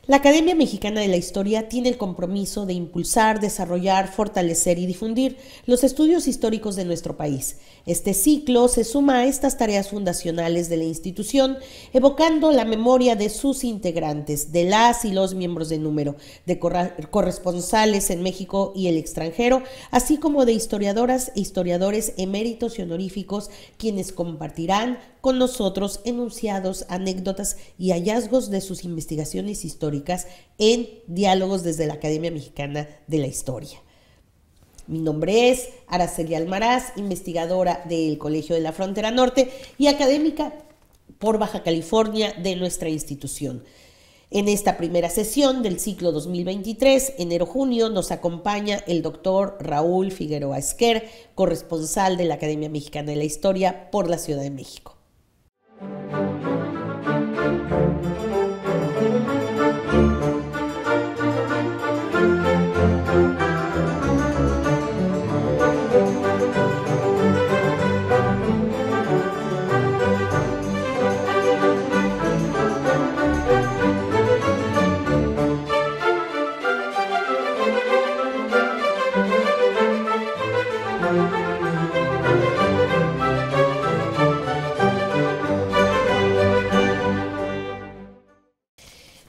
La Academia Mexicana de la Historia tiene el compromiso de impulsar, desarrollar, fortalecer y difundir los estudios históricos de nuestro país. Este ciclo se suma a estas tareas fundacionales de la institución, evocando la memoria de sus integrantes, de las y los miembros de número, de corresponsales en México y el extranjero, así como de historiadoras e historiadores eméritos y honoríficos, quienes compartirán con nosotros enunciados, anécdotas y hallazgos de sus investigaciones históricas en Diálogos desde la Academia Mexicana de la Historia. Mi nombre es Araceli Almaraz, investigadora del Colegio de la Frontera Norte y académica por Baja California de nuestra institución. En esta primera sesión del ciclo 2023, enero-junio, nos acompaña el doctor Raúl Figueroa Esquer, corresponsal de la Academia Mexicana de la Historia por la Ciudad de México.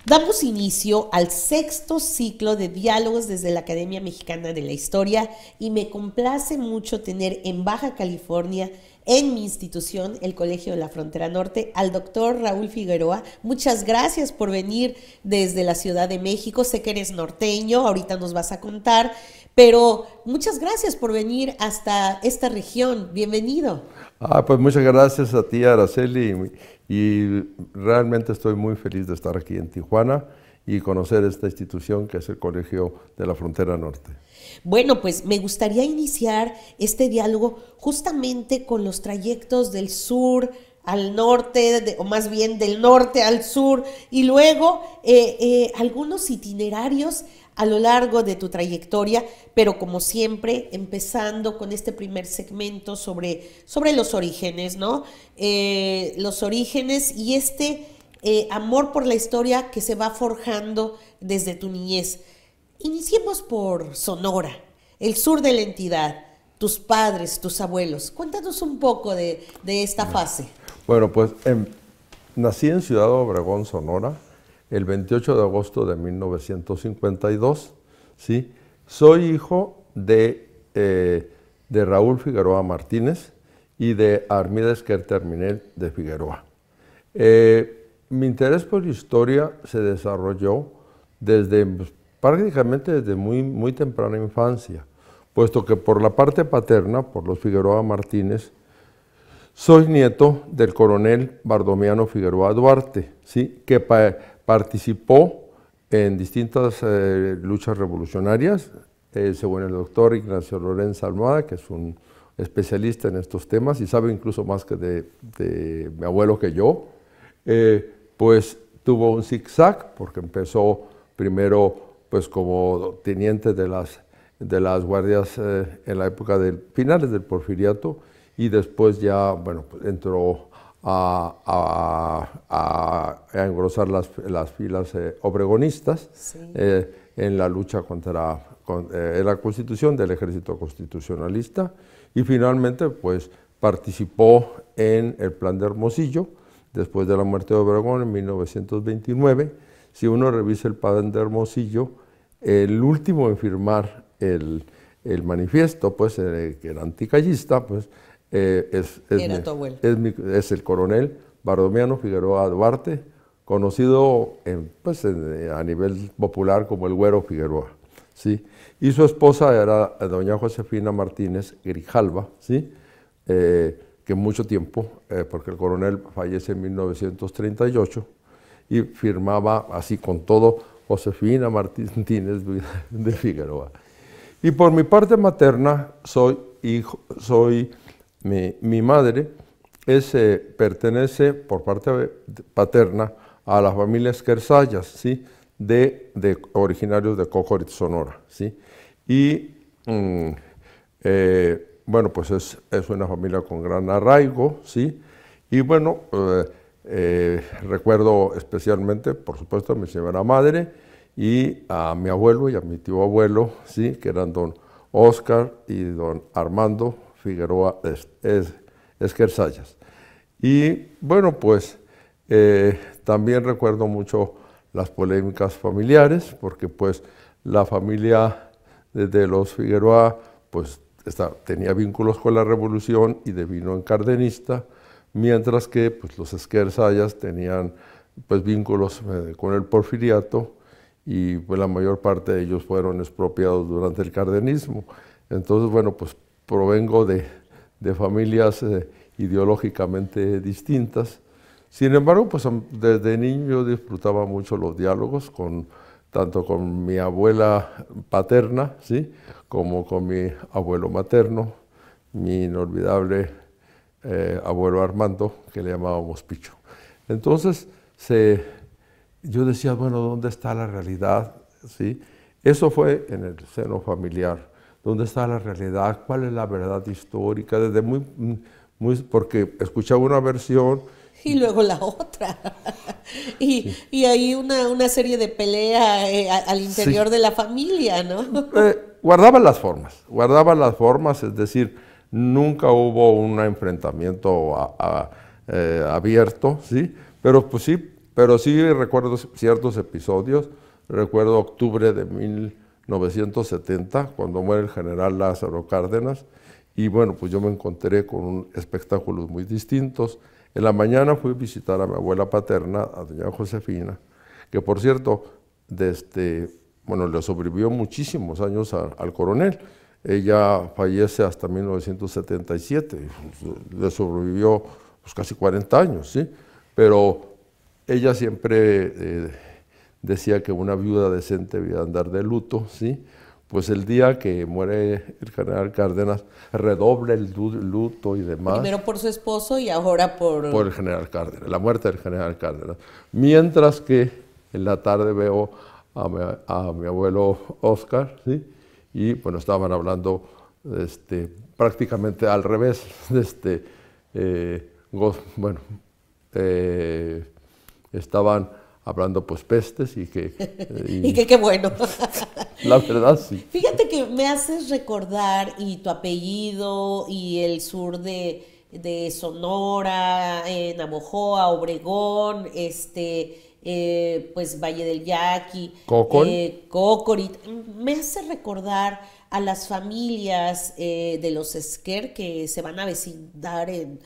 Damos inicio al sexto ciclo de diálogos desde la Academia Mexicana de la Historia y me complace mucho tener en Baja California, en mi institución, el Colegio de la Frontera Norte, al doctor Raúl Figueroa. Muchas gracias por venir desde la Ciudad de México. Sé que eres norteño, ahorita nos vas a contar, pero muchas gracias por venir hasta esta región. Bienvenido. Pues muchas gracias a ti, Araceli, y realmente estoy muy feliz de estar aquí en Tijuana y conocer esta institución que es el Colegio de la Frontera Norte. Bueno, pues me gustaría iniciar este diálogo justamente con los trayectos del sur al norte, o más bien del norte al sur, y luego algunos itinerarios a lo largo de tu trayectoria, pero como siempre, empezando con este primer segmento sobre los orígenes, ¿no? Los orígenes y este amor por la historia que se va forjando desde tu niñez. Iniciemos por Sonora, el sur de la entidad, tus padres, tus abuelos. Cuéntanos un poco de esta fase. Bueno, pues nací en Ciudad Obregón, Sonora, el 28 de agosto de 1952, ¿sí? Soy hijo de Raúl Figueroa Martínez y de Armida Esquer Terminel de Figueroa. Mi interés por la historia se desarrolló prácticamente desde muy temprana infancia, puesto que por la parte paterna, por los Figueroa Martínez, soy nieto del coronel Bardomiano Figueroa Duarte, ¿sí? Que participó en distintas luchas revolucionarias, según el doctor Ignacio Lorenzo Almada, que es un especialista en estos temas y sabe incluso más que de mi abuelo que yo, pues tuvo un zigzag, porque empezó primero pues como teniente de las guardias en la época de finales del Porfiriato, y después ya, bueno, pues entró a engrosar las filas obregonistas, sí, en la lucha contra la constitución del ejército constitucionalista, y finalmente pues participó en el Plan de Hermosillo después de la muerte de Obregón en 1929. Si uno revisa el Plan de Hermosillo, el último en firmar el manifiesto, pues que era anticallista, pues es el coronel Bardomiano Figueroa Duarte, conocido a nivel popular como el Güero Figueroa, ¿sí? Y su esposa era doña Josefina Martínez Grijalva, ¿sí? Que mucho tiempo, porque el coronel fallece en 1938, y firmaba así con todo Josefina Martínez de Figueroa. Y por mi parte materna mi madre pertenece por parte paterna a la familia Esquerzayas, ¿sí? de originarios de Cójorit, Sonora, ¿sí? Y bueno, pues es una familia con gran arraigo, ¿sí? Y bueno, Recuerdo especialmente, por supuesto, a mi señora madre y a mi abuelo y a mi tío abuelo, ¿sí? Que eran don Óscar y don Armando Figueroa Esquer Sayas. Y bueno, pues también recuerdo mucho las polémicas familiares, porque pues la familia de los Figueroa pues tenía vínculos con la revolución y devino en cardenista, mientras que pues, los Esquer Sayas tenían pues, vínculos con el porfiriato y pues, la mayor parte de ellos fueron expropiados durante el cardenismo. Entonces, bueno, pues provengo de familias ideológicamente distintas. Sin embargo, pues desde niño yo disfrutaba mucho los diálogos, tanto con mi abuela paterna, ¿sí? Como con mi abuelo materno, mi inolvidable abuelo Armando, que le llamábamos Picho. Entonces, yo decía, bueno, ¿dónde está la realidad? ¿Sí? Eso fue en el seno familiar. ¿Dónde está la realidad? ¿Cuál es la verdad histórica? Desde porque escuchaba una versión. Y luego la otra. Y hay una serie de pelea al interior sí. de la familia, ¿no? Guardaban las formas, es decir, nunca hubo un enfrentamiento abierto, ¿sí? Pero sí recuerdo ciertos episodios. Recuerdo octubre de 1970, cuando muere el general Lázaro Cárdenas, y bueno, pues yo me encontré con espectáculos muy distintos. En la mañana fui a visitar a mi abuela paterna, a doña Josefina, que por cierto, bueno, le sobrevivió muchísimos años al coronel. Ella fallece hasta 1977, le sobrevivió pues, casi 40 años, ¿sí? Pero ella siempre decía que una viuda decente debía andar de luto, ¿sí? Pues el día que muere el general Cárdenas, redobla el luto y demás. Primero por su esposo y ahora por el general Cárdenas, la muerte del general Cárdenas. Mientras que en la tarde veo a mi abuelo Óscar, ¿sí? Y bueno, estaban hablando prácticamente al revés. Estaban hablando pues pestes y que... y que qué bueno. La verdad, sí. Fíjate que me haces recordar y tu apellido y el sur de Sonora, Navojoa, Obregón, pues Valle del Yaqui, Cocorit. Me hace recordar a las familias de los Esquer que se van a vecindar en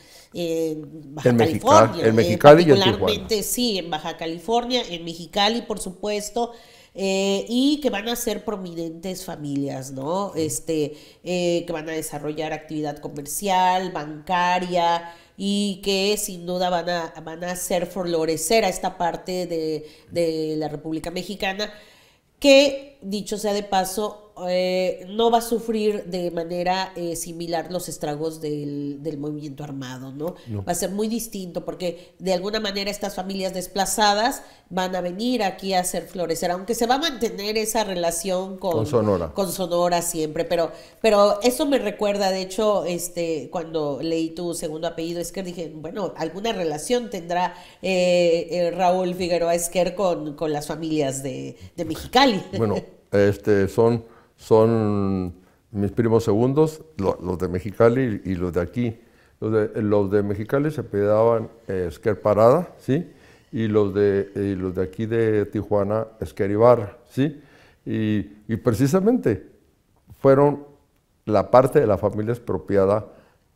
Baja California. En Mexicali y en Tijuana. Particularmente, sí, en Baja California, en Mexicali, por supuesto. Y que van a ser prominentes familias, ¿no? Que van a desarrollar actividad comercial, bancaria, y que sin duda van a hacer florecer a esta parte de la República Mexicana, que, dicho sea de paso, no va a sufrir de manera similar los estragos del movimiento armado, ¿no? Va a ser muy distinto porque de alguna manera estas familias desplazadas van a venir aquí a hacer florecer, aunque se va a mantener esa relación con Sonora siempre, pero eso me recuerda, de hecho, cuando leí tu segundo apellido Esquer, dije, bueno, alguna relación tendrá Raúl Figueroa Esquer con las familias de Mexicali. Bueno, son mis primos segundos, los de Mexicali y los de aquí. Los de Mexicali se apellidaban Esquer Parada, ¿sí? Y los de aquí de Tijuana, Esquer Ibarra, ¿sí? Y precisamente fueron la parte de la familia expropiada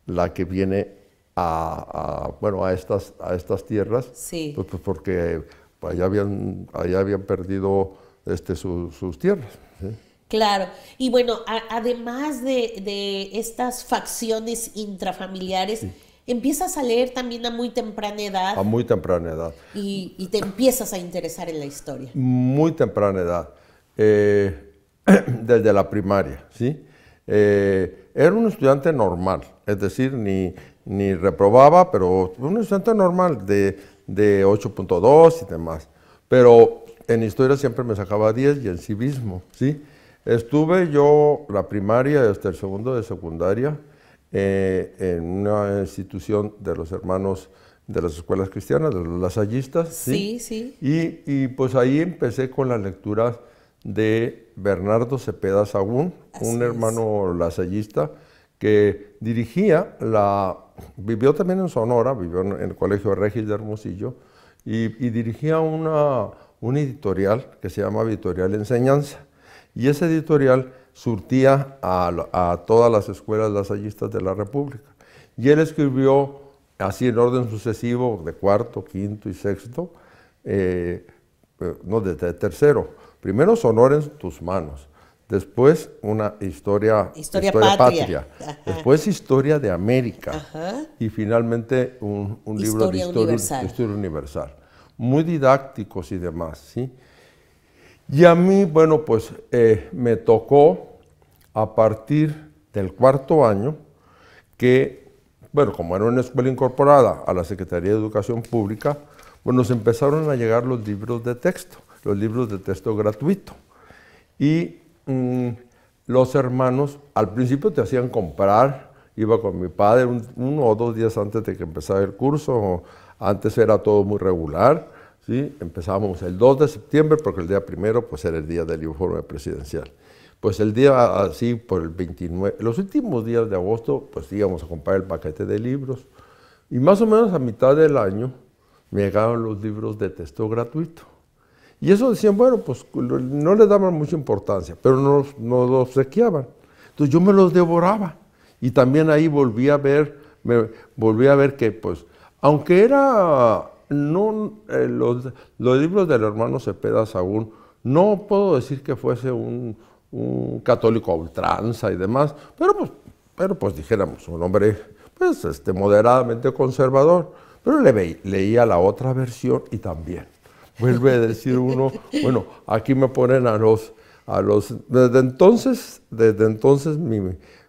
la que viene a estas tierras, sí. pues porque allá habían perdido sus tierras, ¿sí? Claro, y bueno, además de estas facciones intrafamiliares, sí. Empiezas a leer también a muy temprana edad. A muy temprana edad. Y te empiezas a interesar en la historia. Muy temprana edad, desde la primaria, ¿sí? Era un estudiante normal, es decir, ni reprobaba, pero un estudiante normal de 8.2 y demás. Pero en historia siempre me sacaba 10 y en civismo, ¿sí? Estuve yo la primaria hasta el segundo de secundaria en una institución de los hermanos de las escuelas cristianas, de los lasallistas. Sí, sí. Y pues ahí empecé con las lecturas de Bernardo Cepeda Sahagún, un hermano lasallista que vivió también en Sonora, vivió en el Colegio Regis de Hermosillo, y dirigía una editorial que se llama Editorial Enseñanza. Y ese editorial surtía a todas las escuelas lasallistas de la República. Y él escribió, así en orden sucesivo, de cuarto, quinto y sexto, no, de tercero. Primero Sonora en tus manos, después una historia patria, después Historia de América, y finalmente un libro de historia universal. Muy didácticos y demás, ¿sí? Y a mí, bueno, pues me tocó a partir del cuarto año que, bueno, como era una escuela incorporada a la Secretaría de Educación Pública, pues nos empezaron a llegar los libros de texto gratuito. Y los hermanos al principio te hacían comprar, iba con mi padre 1 o 2 días antes de que empezara el curso, antes era todo muy regular, ¿sí? Empezábamos el 2 de septiembre porque el día 1 pues era el día del informe presidencial. Pues el día así, por el 29, los últimos días de agosto, pues íbamos a comprar el paquete de libros. Y más o menos a mitad del año me llegaron los libros de texto gratuito. Y eso decían, bueno, pues no le daban mucha importancia, pero nos los obsequiaban. Entonces yo me los devoraba. Y también ahí volví a ver que, pues, aunque era, los libros del hermano Cepeda Sahagún, no puedo decir que fuese un católico a ultranza y demás, pero pues dijéramos, un hombre, pues, moderadamente conservador, pero leía la otra versión y también. Vuelve a decir uno, bueno, aquí me ponen desde entonces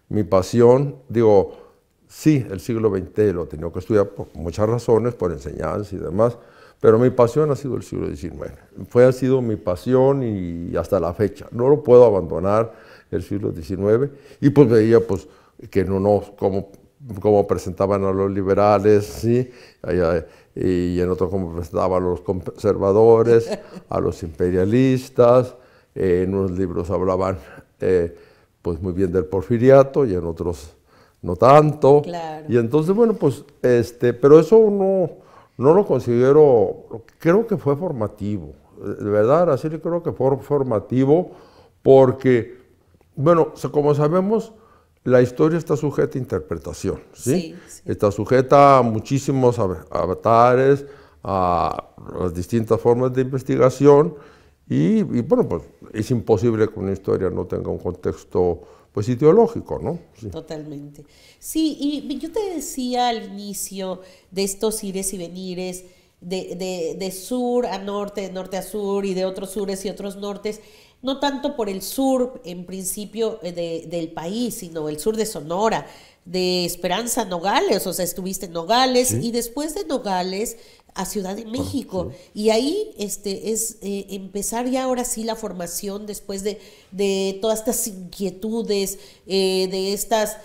mi pasión, digo, sí, el siglo XX lo he tenido que estudiar por muchas razones, por enseñanza y demás, pero mi pasión ha sido el siglo XIX. Ha sido mi pasión y hasta la fecha. No lo puedo abandonar, el siglo XIX. Y pues veía pues, que cómo presentaban a los liberales, ¿sí? Y en otro cómo presentaban a los conservadores, a los imperialistas. En unos libros hablaban pues muy bien del porfiriato y en otros no tanto. Claro. Y entonces, bueno, pues, pero eso no lo considero, creo que fue formativo, de verdad, así creo que fue formativo porque, bueno, como sabemos, la historia está sujeta a interpretación, ¿sí? Sí. Está sujeta a muchísimos avatares, a las distintas formas de investigación y bueno, pues es imposible que una historia no tenga un contexto pues ideológico, ¿no? Sí. Totalmente. Sí, y yo te decía al inicio de estos ires y venires, de sur a norte, de norte a sur, y de otros sures y otros nortes, no tanto por el sur, en principio, del país, sino el sur de Sonora, de Esperanza, Nogales, o sea, estuviste en Nogales, ¿sí? Y después de Nogales a Ciudad de México, sí. Y ahí es empezar ya ahora sí la formación después de todas estas inquietudes, de estas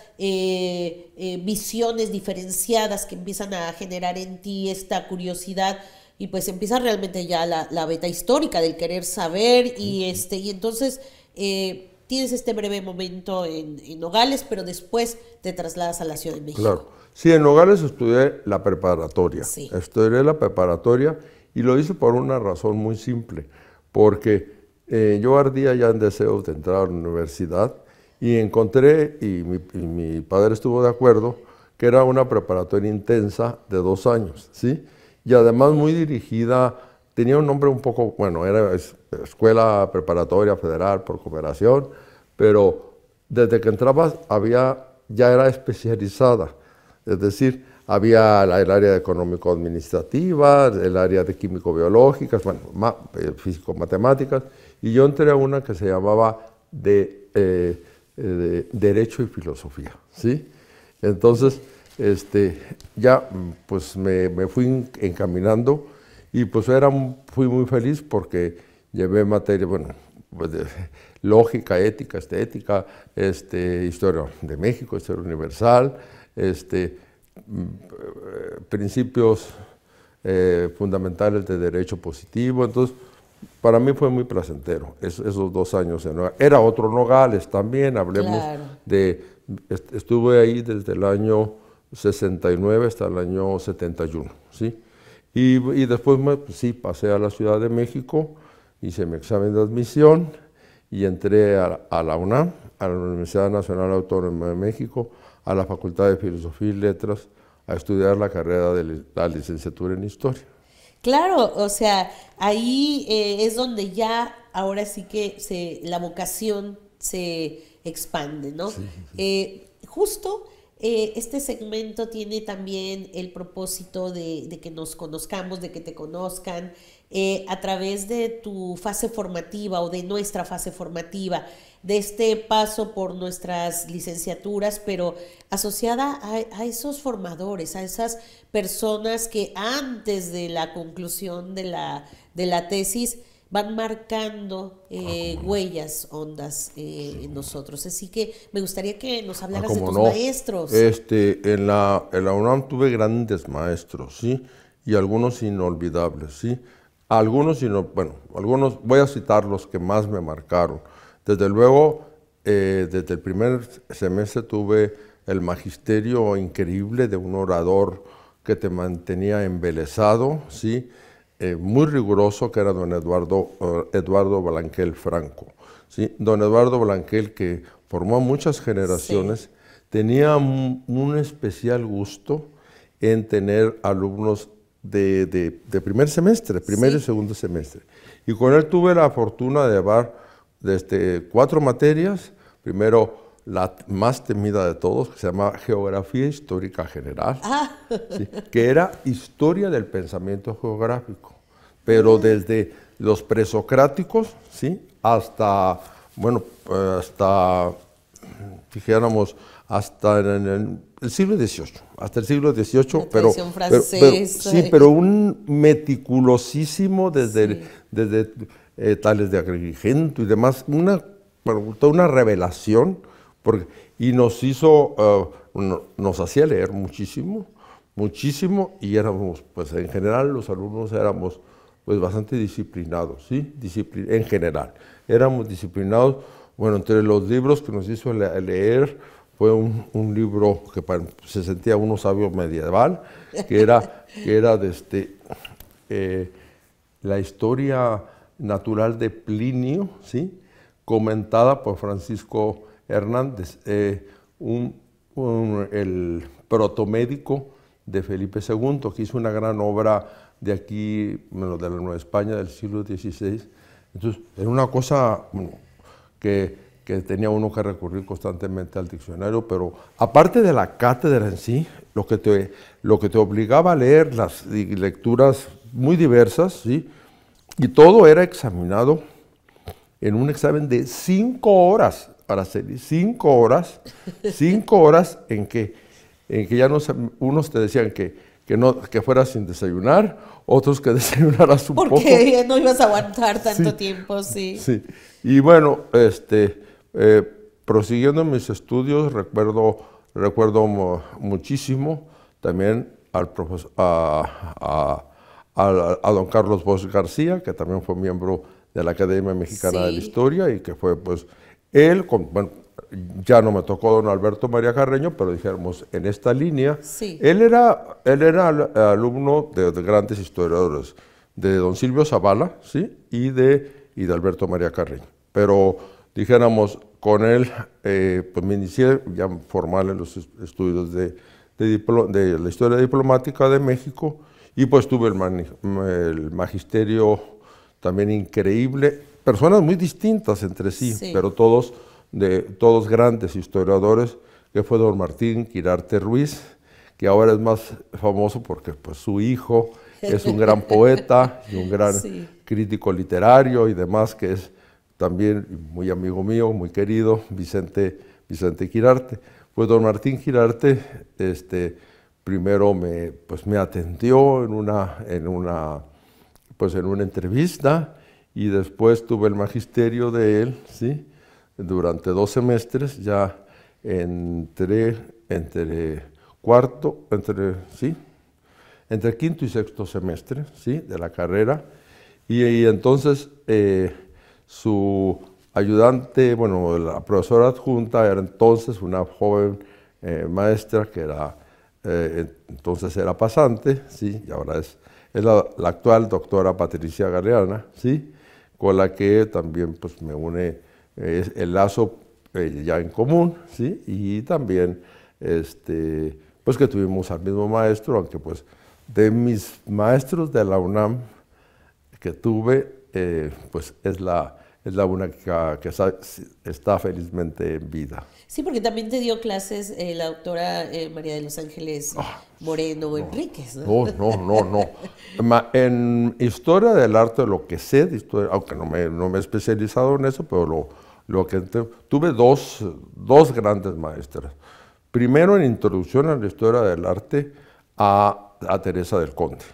visiones diferenciadas que empiezan a generar en ti esta curiosidad, y pues empieza realmente ya la beta histórica del querer saber, y entonces tienes este breve momento en Nogales, pero después te trasladas a la Ciudad de México. Claro. Sí, en Nogales estudié la preparatoria. Sí. Estudié la preparatoria y lo hice por una razón muy simple, porque yo ardía ya en deseos de entrar a la universidad y encontré, y mi padre estuvo de acuerdo, que era una preparatoria intensa de 2 años, ¿sí? Y además muy dirigida, tenía un nombre un poco, bueno, era Escuela Preparatoria Federal por Cooperación, pero desde que entrabas ya era especializada. Es decir, había el área de económico-administrativa, el área de químico-biológicas, bueno, físico-matemáticas, y yo entré a una que se llamaba de Derecho y Filosofía, ¿sí? Entonces, ya pues me fui encaminando y pues fui muy feliz porque llevé materia, bueno, pues de lógica, ética, estética, historia de México, historia universal, principios fundamentales de derecho positivo. Entonces, para mí fue muy placentero esos 2 años en Nogales. Era otro Nogales también, hablemos Claro. estuve ahí desde el año 69 hasta el año 71, ¿sí? Y después, pues, sí, pasé a la Ciudad de México, hice mi examen de admisión y entré a la UNAM, a la Universidad Nacional Autónoma de México, a la Facultad de Filosofía y Letras, a estudiar la carrera de la licenciatura en Historia. Claro, o sea, ahí es donde ya ahora sí que la vocación se expande, ¿no? Justo este segmento tiene también el propósito de que nos conozcamos, de que te conozcan a través de tu fase formativa o de nuestra fase formativa, de este paso por nuestras licenciaturas, pero asociada a esos formadores, a esas personas que antes de la conclusión de la tesis van marcando huellas hondas en nosotros. Así que me gustaría que nos hablaras de tus maestros. En la UNAM tuve grandes maestros, ¿sí? Y algunos inolvidables, ¿sí? Algunos, voy a citar los que más me marcaron. Desde luego, desde el primer semestre tuve el magisterio increíble de un orador que te mantenía embelesado, ¿sí? Muy riguroso, que era don Eduardo Blanquel Franco, ¿sí? Don Eduardo Blanquel, que formó muchas generaciones, sí, tenía un especial gusto en tener alumnos de primer semestre, primer y segundo semestre. Y con él tuve la fortuna de llevar 4 materias. Primero, la más temida de todos, que se llama Geografía Histórica General, ¿sí? Que era historia del pensamiento geográfico, pero desde los presocráticos, ¿sí? Hasta, dijéramos, hasta en el siglo XVIII, hasta el siglo XVIII, pero un meticulosísimo desde Tales de Agrigento y demás, toda una revelación, y nos hacía leer muchísimo, y éramos, pues en general los alumnos éramos pues bastante disciplinados, ¿sí? En general, éramos disciplinados. Bueno, entre los libros que nos hizo leer fue un libro que se sentía uno sabio medieval, que era la historia natural de Plinio, ¿sí? Comentada por Francisco Hernández, el protomédico de Felipe II, que hizo una gran obra de aquí, de la Nueva España del siglo XVI. Entonces, era una cosa que tenía uno que recurrir constantemente al diccionario, pero aparte de la cátedra en sí, lo que te obligaba a leer las lecturas muy diversas, ¿sí? Y todo era examinado en un examen de 5 horas, para hacer 5 horas en que ya unos te decían que fueras sin desayunar, otros que desayunaras un poco. Porque no ibas a aguantar tanto tiempo, sí. Sí, y bueno, prosiguiendo mis estudios, recuerdo muchísimo también a don Carlos Bosch García, que también fue miembro de la Academia Mexicana de la Historia, y que fue, pues, él, ya no me tocó don Alberto María Carreño, pero dijéramos, en esta línea, él era alumno de grandes historiadores, de don Silvio Zavala, ¿sí? y de Alberto María Carreño. Pero, dijéramos, con él, pues me inicié ya formal en los estudios de la historia diplomática de México, y pues tuve el magisterio también increíble, personas muy distintas entre sí, pero todos grandes historiadores, que fue don Martín Quirarte Ruiz, que ahora es más famoso porque pues, su hijo es un gran poeta y un gran crítico literario y demás, que es también muy amigo mío, muy querido, Vicente Quirarte. Pues don Martín Quirarte, primero me atendió en una entrevista, y después tuve el magisterio de él, ¿sí? Durante 2 semestres, ya entre entre quinto y sexto semestre, ¿sí? De la carrera. Y entonces su ayudante, bueno, la profesora adjunta era entonces una joven maestra que era, entonces era pasante, ¿sí? Y ahora es la actual doctora Patricia Galeana, ¿sí? Con la que también pues, me une el lazo ya en común, ¿sí? Y también pues que tuvimos al mismo maestro, aunque pues de mis maestros de la UNAM que tuve, pues es la única que está felizmente en vida. Sí, porque también te dio clases la doctora María de los Ángeles Moreno Enríquez, ¿no? No. En historia del arte, lo que sé de historia, aunque no me he especializado en eso, pero lo que tuve dos grandes maestras. Primero en introducción a la historia del arte a Teresa del Conde,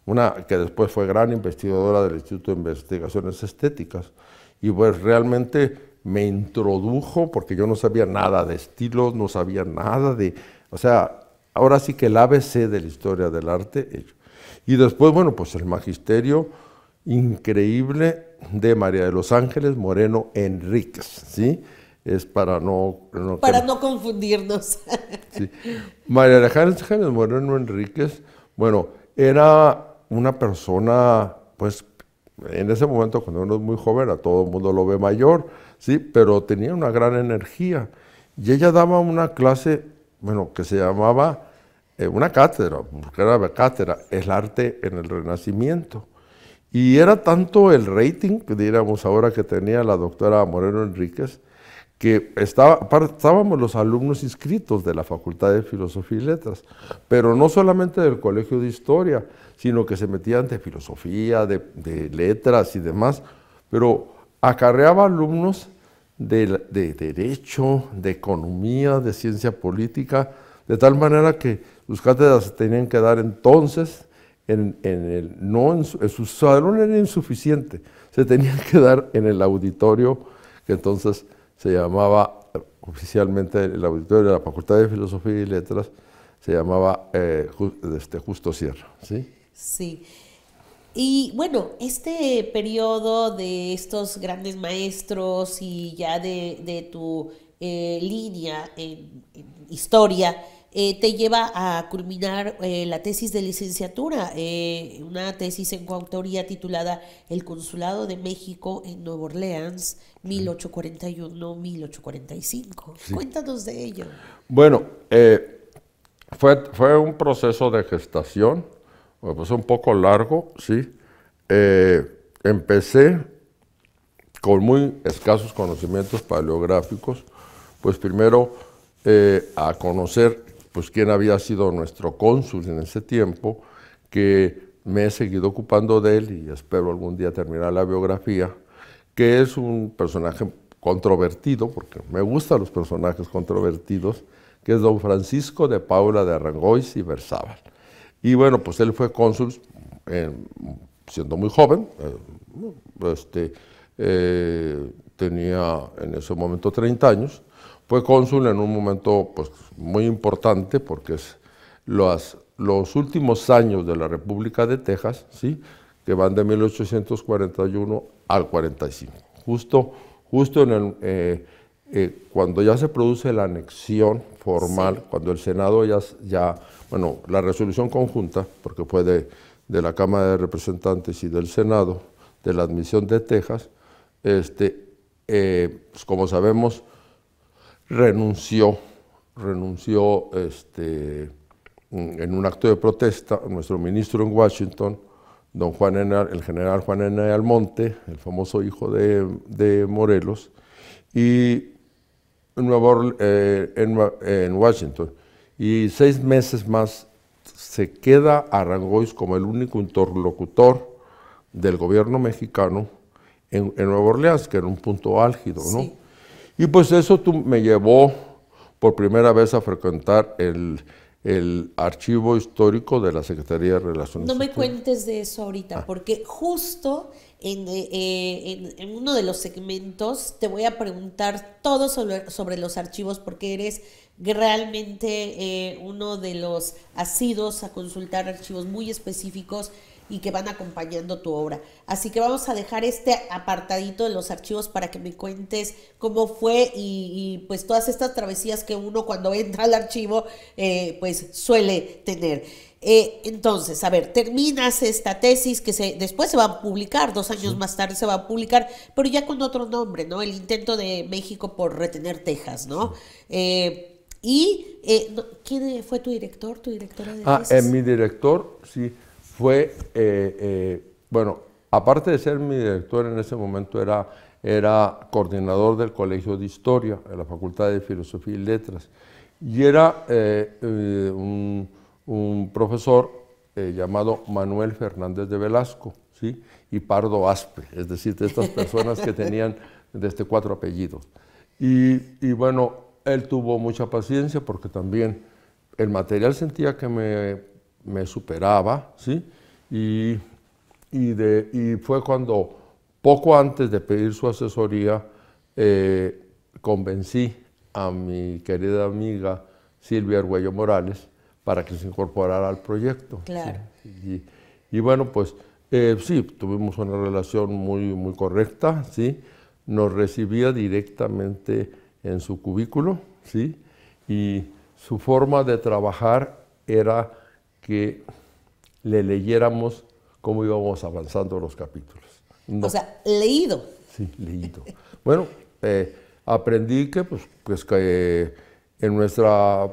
una que después fue gran investigadora del Instituto de Investigaciones Estéticas, y pues realmente me introdujo, porque yo no sabía nada de estilos, no sabía nada o sea, ahora sí que el ABC de la historia del arte. Y después, bueno, pues el magisterio increíble de María de los Ángeles Moreno Enríquez, ¿sí? Es para no confundirnos. Sí. María de los Ángeles Moreno Enríquez, bueno, era una persona, pues, en ese momento, cuando uno es muy joven, a todo el mundo lo ve mayor, ¿sí? Pero tenía una gran energía. Y ella daba una clase, bueno, que se llamaba una cátedra, porque era cátedra, el arte en el Renacimiento. Y era tanto el rating, que diríamos ahora, que tenía la doctora Moreno Enríquez, que estábamos los alumnos inscritos de la Facultad de Filosofía y Letras, pero no solamente del Colegio de Historia, sino que se metían de filosofía, de letras y demás, pero acarreaba alumnos de derecho, de economía, de ciencia política, de tal manera que sus cátedras se tenían que dar entonces, en su salón era insuficiente, se tenían que dar en el auditorio que entonces se llamaba oficialmente el auditorio de la Facultad de Filosofía y Letras, se llamaba Justo Sierra, ¿sí? Sí. Y bueno, este periodo de estos grandes maestros y ya de tu línea en historia, te lleva a culminar la tesis de licenciatura, una tesis en coautoría titulada El Consulado de México en Nueva Orleans, 1841-1845. Sí. Cuéntanos de ello. Bueno, fue un proceso de gestación, pues un poco largo, sí. Empecé con muy escasos conocimientos paleográficos, pues primero a conocer pues quién había sido nuestro cónsul en ese tiempo, que me he seguido ocupando de él y espero algún día terminar la biografía, que es un personaje controvertido, porque me gustan los personajes controvertidos, que es don Francisco de Paula de Arangois y Berzábal. Y bueno, pues él fue cónsul siendo muy joven, tenía en ese momento 30 años, fue cónsul en un momento pues, muy importante porque es los últimos años de la República de Texas, ¿sí? Que van de 1841 al 45. Justo en cuando ya se produce la anexión formal, sí. Cuando el Senado bueno, la resolución conjunta, porque fue de la Cámara de Representantes y del Senado, de la admisión de Texas, pues como sabemos, renunció en un acto de protesta nuestro ministro en Washington, el general Juan N. Almonte, el famoso hijo de Morelos, y en Washington. Y 6 meses más se queda Arangois como el único interlocutor del gobierno mexicano en Nueva Orleans, que era un punto álgido, ¿no? Sí. Y pues eso me llevó por primera vez a frecuentar el archivo histórico de la Secretaría de Relaciones Exteriores. No me cuentes de eso ahorita, porque justo en uno de los segmentos te voy a preguntar todo sobre los archivos, porque eres realmente uno de los asidos a consultar archivos muy específicos y que van acompañando tu obra. Así que vamos a dejar este apartadito de los archivos para que me cuentes cómo fue y pues todas estas travesías que uno cuando entra al archivo pues suele tener. Entonces, a ver, terminas esta tesis que después se va a publicar, 2 años más tarde se va a publicar, pero ya con otro nombre, ¿no? El intento de México por retener Texas, ¿no? ¿Quién fue tu director, tu directora de tesis? Mi director, sí, fue, bueno, aparte de ser mi director en ese momento, era coordinador del Colegio de Historia, de la Facultad de Filosofía y Letras, y era un profesor llamado Manuel Fernández de Velasco, ¿sí? Y Pardo Aspe, es decir, de estas personas que tenían 4 apellidos. Y bueno, él tuvo mucha paciencia porque también el material sentía que me superaba, ¿sí? Y fue cuando, poco antes de pedir su asesoría, convencí a mi querida amiga Silvia Argüello Morales para que se incorporara al proyecto. Claro. ¿Sí? Y bueno, pues sí, tuvimos una relación muy correcta, ¿sí? Nos recibía directamente en su cubículo, ¿sí? Y su forma de trabajar era que le leyéramos cómo íbamos avanzando los capítulos. No. O sea, leído. Sí, leído. Bueno, aprendí que en nuestra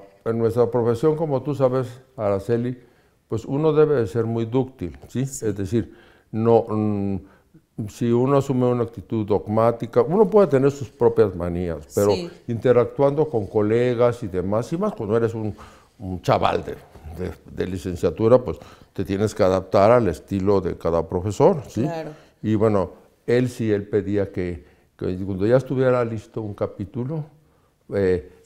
profesión, como tú sabes, Araceli, pues uno debe de ser muy dúctil, ¿sí? Sí. Es decir, si uno asume una actitud dogmática, uno puede tener sus propias manías, pero sí, interactuando con colegas y demás, y más cuando eres un chaval de licenciatura, pues te tienes que adaptar al estilo de cada profesor, ¿sí? Claro. Y bueno, él pedía que cuando ya estuviera listo un capítulo,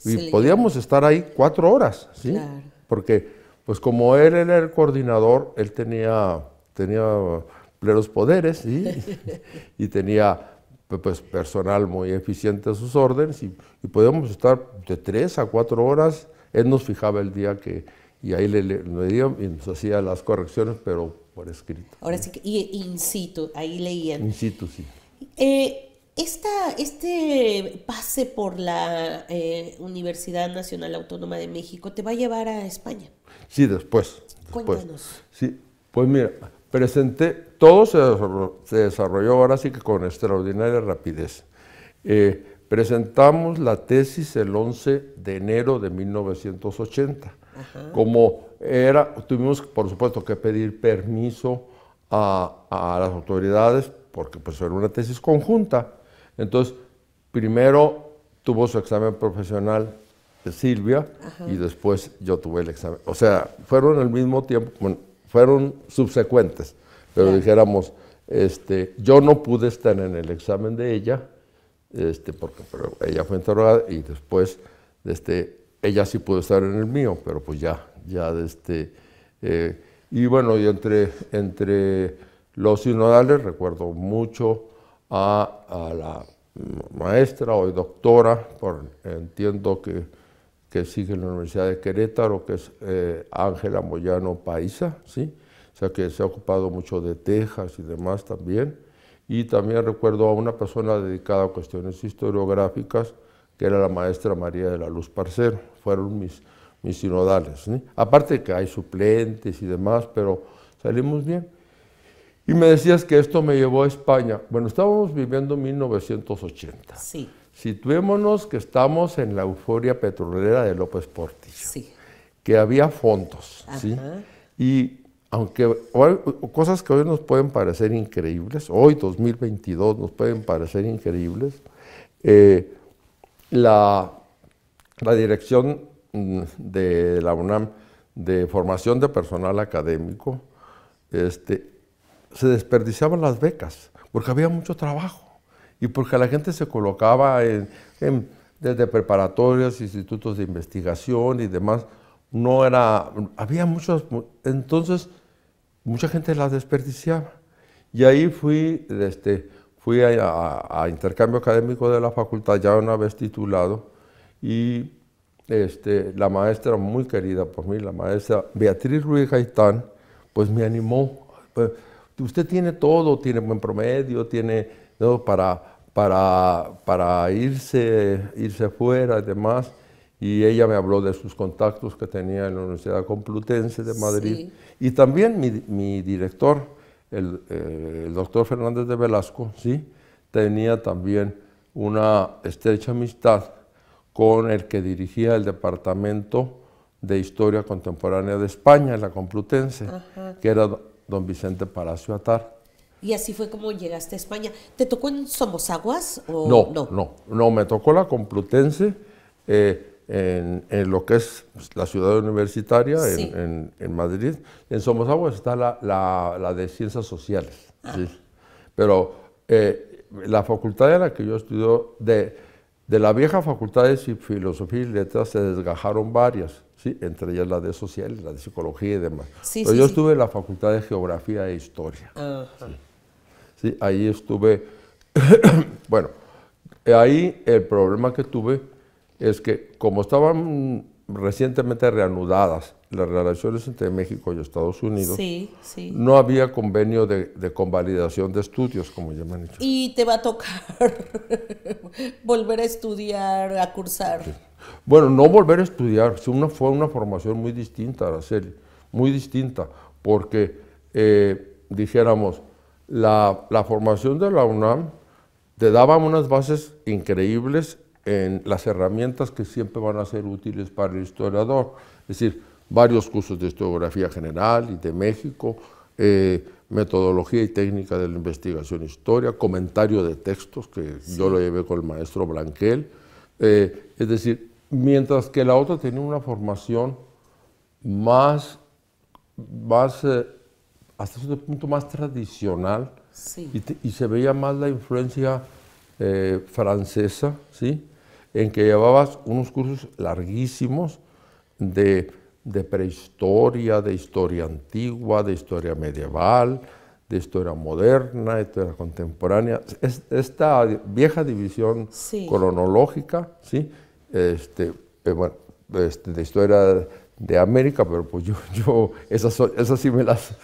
y podíamos estar ahí 4 horas, ¿sí? Claro. Porque, pues como él era el coordinador, él tenía plenos poderes, ¿sí? Y tenía pues personal muy eficiente a sus órdenes y podíamos estar de 3 a 4 horas. Él nos fijaba el día y ahí le y nos hacía las correcciones, pero por escrito. Ahora sí que in situ, ahí leían. In situ, sí. Este pase por la Universidad Nacional Autónoma de México te va a llevar a España. Sí, después. Cuéntanos. Sí, pues mira, todo se desarrolló ahora sí que con extraordinaria rapidez. Presentamos la tesis el 11 de enero de 1980. Ajá. Tuvimos por supuesto que pedir permiso a las autoridades porque pues era una tesis conjunta. Entonces, primero tuvo su examen profesional de Silvia. Ajá. Y después yo tuve el examen. O sea, fueron al mismo tiempo, fueron subsecuentes, pero claro, dijéramos, yo no pude estar en el examen de ella, porque ella fue interrogada y después, ella sí pudo estar en el mío, pero pues y bueno, y entre los sinodales recuerdo mucho a la maestra, hoy doctora, entiendo que sigue en la Universidad de Querétaro, que es Ángela Moyano Paiza, ¿sí? O sea que se ha ocupado mucho de Texas y demás también. Y también recuerdo a una persona dedicada a cuestiones historiográficas, que era la maestra María de la Luz Parcero. Fueron mis sinodales, ¿sí? Aparte de que hay suplentes y demás, pero salimos bien. Y me decías que esto me llevó a España. Bueno, estábamos viviendo 1980. Sí. Situémonos que estamos en la euforia petrolera de López Portillo. Sí. Que había fondos, ¿sí? Y aunque hay cosas que hoy nos pueden parecer increíbles, hoy 2022 nos pueden parecer increíbles, la dirección de la UNAM de formación de personal académico, se desperdiciaban las becas, porque había mucho trabajo y porque la gente se colocaba desde preparatorias, institutos de investigación y demás. Había muchos, entonces mucha gente las desperdiciaba. Y ahí fui a intercambio académico de la facultad, ya una vez titulado, y la maestra muy querida por mí, la maestra Beatriz Ruiz Gaitán, pues me animó. Pues, usted tiene todo, tiene buen promedio, tiene todo para irse fuera y demás. Y ella me habló de sus contactos que tenía en la Universidad Complutense de Madrid. Sí. Y también mi director, el doctor Fernández de Velasco, ¿sí? Tenía también una estrecha amistad con el que dirigía el Departamento de Historia Contemporánea de España, en la Complutense, que era don Vicente Palacio Atar. Y así fue como llegaste a España. ¿Te tocó en Somosaguas o No, me tocó la Complutense en lo que es la ciudad universitaria, sí. en Madrid. En Somosaguas está la de Ciencias Sociales, ¿sí? Pero la facultad en la que yo estudié, de la vieja facultad de Filosofía y Letras se desgajaron varias, ¿sí? Entre ellas la de Sociales, la de Psicología y demás. Sí, Pero yo estuve en la Facultad de Geografía e Historia. Sí, ahí estuve. Bueno, ahí el problema que tuve es que como estaban recientemente reanudadas las relaciones entre México y Estados Unidos, no había convenio de convalidación de estudios, como ya me han dicho. Y te va a tocar volver a estudiar, a cursar. Sí. Bueno, no volver a estudiar, fue una formación muy distinta, Araceli, muy distinta, porque dijéramos, la formación de la UNAM te daba unas bases increíbles en las herramientas que siempre van a ser útiles para el historiador, es decir, varios cursos de historiografía general y de México, metodología y técnica de la investigación historia, comentario de textos, que yo lo llevé con el maestro Blanquel, es decir, mientras que la otra tenía una formación más hasta cierto punto más tradicional, y se veía más la influencia francesa, ¿sí? En que llevabas unos cursos larguísimos de prehistoria, de historia antigua, de historia medieval, de historia moderna, de historia contemporánea. Esta vieja división cronológica, ¿sí? De historia de América, pero pues yo esas sí me las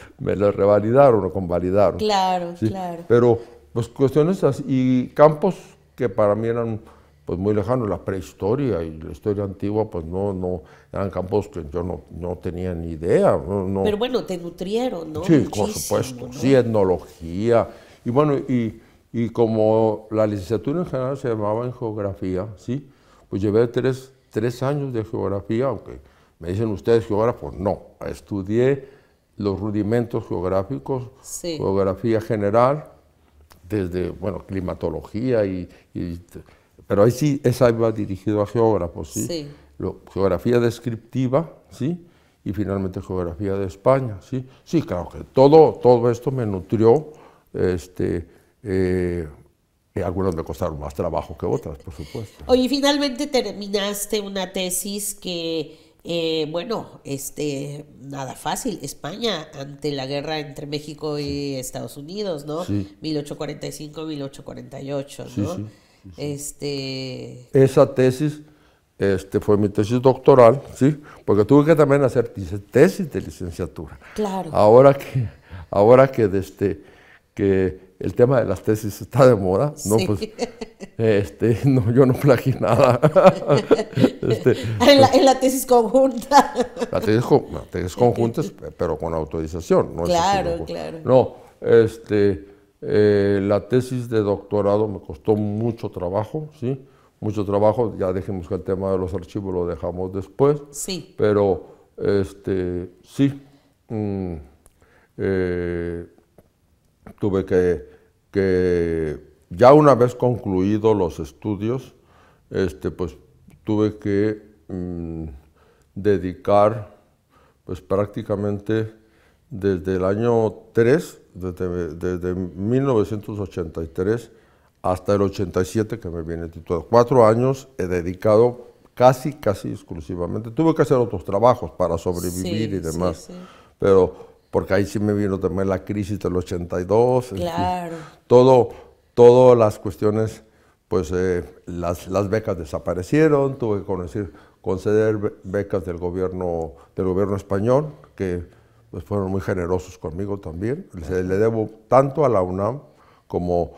revalidaron o convalidaron. Claro, ¿sí? claro. Pero pues cuestiones así, y campos que para mí eran pues muy lejanos, la prehistoria y la historia antigua, pues no eran campos que yo no tenía ni idea. Pero bueno, te nutrieron, ¿no? Sí, muchísimo, por supuesto, ¿no? sí, etnología. Y bueno, y como la licenciatura en general se llamaba en geografía, ¿sí? Pues llevé tres años de geografía, aunque me dicen ustedes geógrafos, no, estudié los rudimentos geográficos, geografía general, desde, bueno, climatología pero ahí sí, esa iba dirigido a geógrafos, ¿sí? Geografía descriptiva, ¿sí? Y finalmente geografía de España, ¿sí? Sí, claro que todo esto me nutrió, algunas me costaron más trabajo que otras, por supuesto. Oye, finalmente terminaste una tesis que, bueno, nada fácil. España ante la guerra entre México y Estados Unidos, ¿no? 1845-1848, ¿no? Esa tesis fue mi tesis doctoral, ¿sí? Porque tuve que también hacer tesis de licenciatura. Claro. Ahora que el tema de las tesis está de moda, ¿no? Pues, no, yo no plagié nada. En la tesis conjunta. La tesis conjunta, pero con autorización, ¿no? Claro, claro. No, la tesis de doctorado me costó mucho trabajo, ¿sí? Mucho trabajo, ya dijimos que el tema de los archivos lo dejamos después. Sí. Pero, sí, tuve que, ya una vez concluidos los estudios, pues tuve que dedicar, pues prácticamente desde el año 3, desde 1983 hasta el 87 que me viene titulado. 4 años he dedicado casi exclusivamente. Tuve que hacer otros trabajos para sobrevivir y demás, pero porque ahí sí me vino también la crisis del 82, claro. Todas las cuestiones pues las becas desaparecieron, tuve que conceder becas del gobierno español, que pues fueron muy generosos conmigo también. Le debo tanto a la UNAM como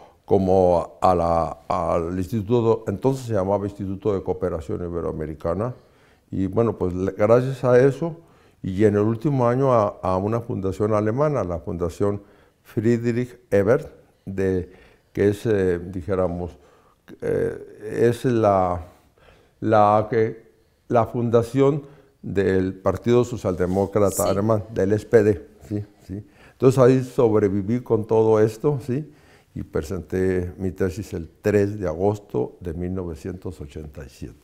al instituto, entonces se llamaba Instituto de Cooperación Iberoamericana, y bueno, pues gracias a eso, y en el último año a una fundación alemana, la Fundación Friedrich Ebert, que es, dijéramos, es la fundación del Partido Socialdemócrata Sí. Alemán, del SPD, ¿sí? ¿Sí? Entonces ahí sobreviví con todo esto, ¿sí? Y presenté mi tesis el 3 de agosto de 1987.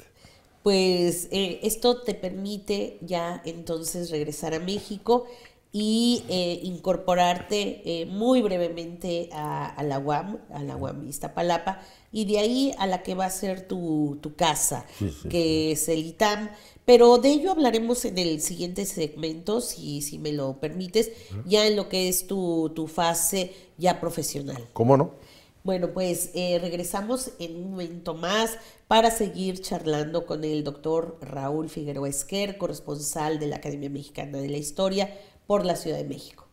Pues esto te permite ya entonces regresar a México y incorporarte muy brevemente a la UAM Iztapalapa, y de ahí a la que va a ser tu casa, Sí, sí, sí. que es el ITAM. Pero de ello hablaremos en el siguiente segmento, si me lo permites, ya en lo que es tu fase ya profesional. ¿Cómo no? Bueno, pues regresamos en un momento más para seguir charlando con el doctor Raúl Figueroa Esquer, corresponsal de la Academia Mexicana de la Historia por la Ciudad de México.